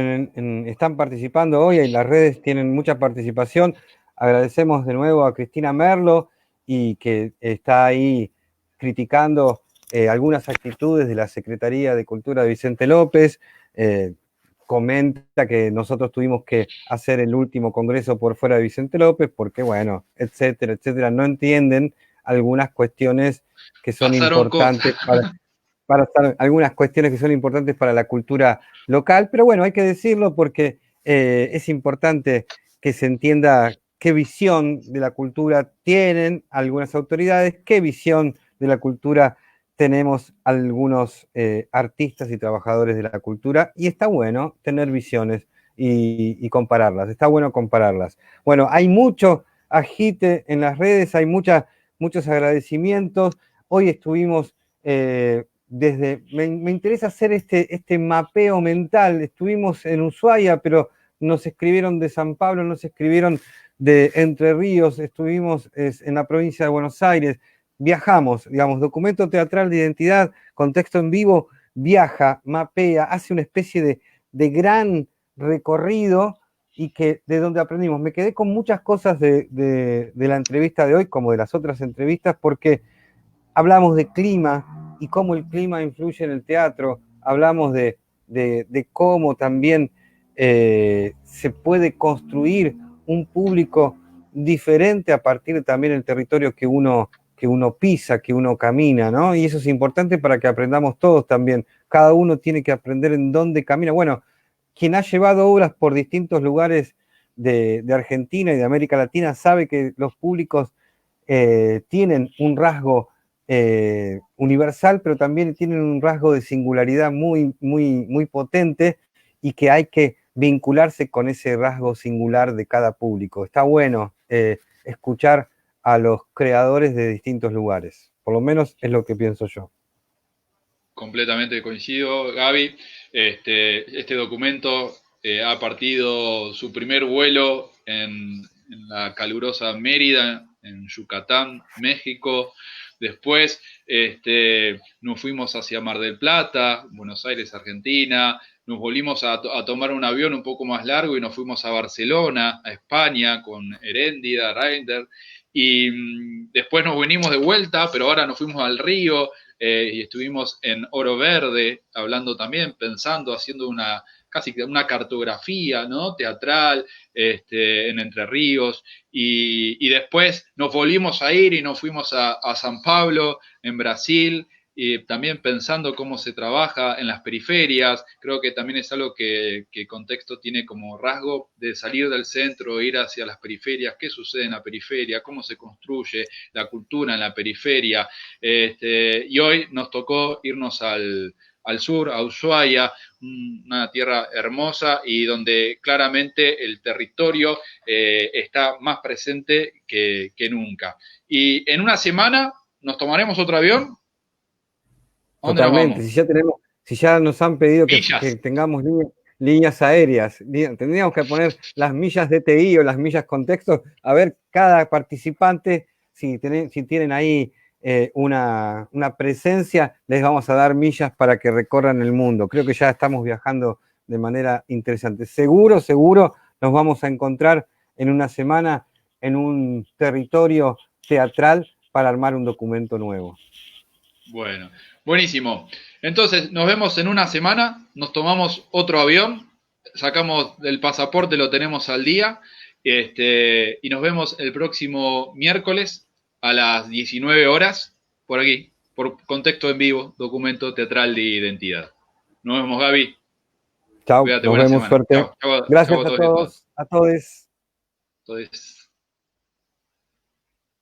están participando hoy, y las redes tienen mucha participación. Agradecemos de nuevo a Cristina Merlo, y que está ahí criticando algunas actitudes de la Secretaría de Cultura de Vicente López. Comenta que nosotros tuvimos que hacer el último congreso por fuera de Vicente López, porque bueno, etcétera, etcétera. No entienden algunas cuestiones que son Pasaron importantes cosas. para estar algunas cuestiones que son importantes para la cultura local, pero bueno, hay que decirlo porque es importante que se entienda qué visión de la cultura tienen algunas autoridades, qué visión de la cultura tenemos algunos artistas y trabajadores de la cultura, y está bueno tener visiones y compararlas, está bueno compararlas. Bueno, hay mucho agite en las redes, hay muchos agradecimientos. Hoy estuvimos me interesa hacer este mapeo mental. Estuvimos en Ushuaia, pero nos escribieron de San Pablo, nos escribieron de Entre Ríos, estuvimos en la provincia de Buenos Aires, viajamos, digamos, documento teatral de identidad, contexto en vivo, viaja, mapea, hace una especie de gran recorrido, y que de donde aprendimos. Me quedé con muchas cosas de la entrevista de hoy, como de las otras entrevistas, porque hablamos de clima y cómo el clima influye en el teatro, hablamos de cómo también se puede construir un público diferente a partir también del territorio que uno pisa, que uno camina, ¿no? Y eso es importante para que aprendamos todos también. Cada uno tiene que aprender en dónde camina. Bueno, quien ha llevado obras por distintos lugares de Argentina y de América Latina sabe que los públicos tienen un rasgo universal, pero también tienen un rasgo de singularidad muy, muy, muy potente, y que hay que vincularse con ese rasgo singular de cada público. Está bueno escuchar a los creadores de distintos lugares, por lo menos es lo que pienso yo. Completamente coincido, Gaby. Este documento ha partido su primer vuelo en la calurosa Mérida, en Yucatán, México, Después nos fuimos hacia Mar del Plata, Buenos Aires, Argentina. Nos volvimos a tomar un avión un poco más largo y nos fuimos a Barcelona, a España, con Heréndida, Reinder. Y después nos venimos de vuelta, pero ahora nos fuimos al Río y estuvimos en Oro Verde, hablando también, pensando, haciendo casi una cartografía, ¿no? Teatral, en Entre Ríos. Y después nos volvimos a ir y nos fuimos a San Pablo, en Brasil, y también pensando cómo se trabaja en las periferias. Creo que también es algo que Contexto tiene como rasgo de salir del centro, ir hacia las periferias, qué sucede en la periferia, cómo se construye la cultura en la periferia. Y hoy nos tocó irnos al sur, a Ushuaia, una tierra hermosa y donde claramente el territorio está más presente que nunca. Y en una semana nos tomaremos otro avión. Totalmente, si ya nos han pedido que tengamos líneas aéreas, tendríamos que poner las millas DTI o las millas Contexto, a ver cada participante, si tienen ahí una presencia, les vamos a dar millas para que recorran el mundo. Creo que ya estamos viajando de manera interesante. Seguro nos vamos a encontrar en una semana en un territorio teatral para armar un documento nuevo. Bueno, buenísimo. Entonces, nos vemos en una semana, nos tomamos otro avión, sacamos el pasaporte, lo tenemos al día, y nos vemos el próximo miércoles a las 19 horas, por aquí, por Contexto en Vivo, documento teatral de identidad. Nos vemos, Gaby. Chao, nos vemos, suerte. Gracias a todos, a todos.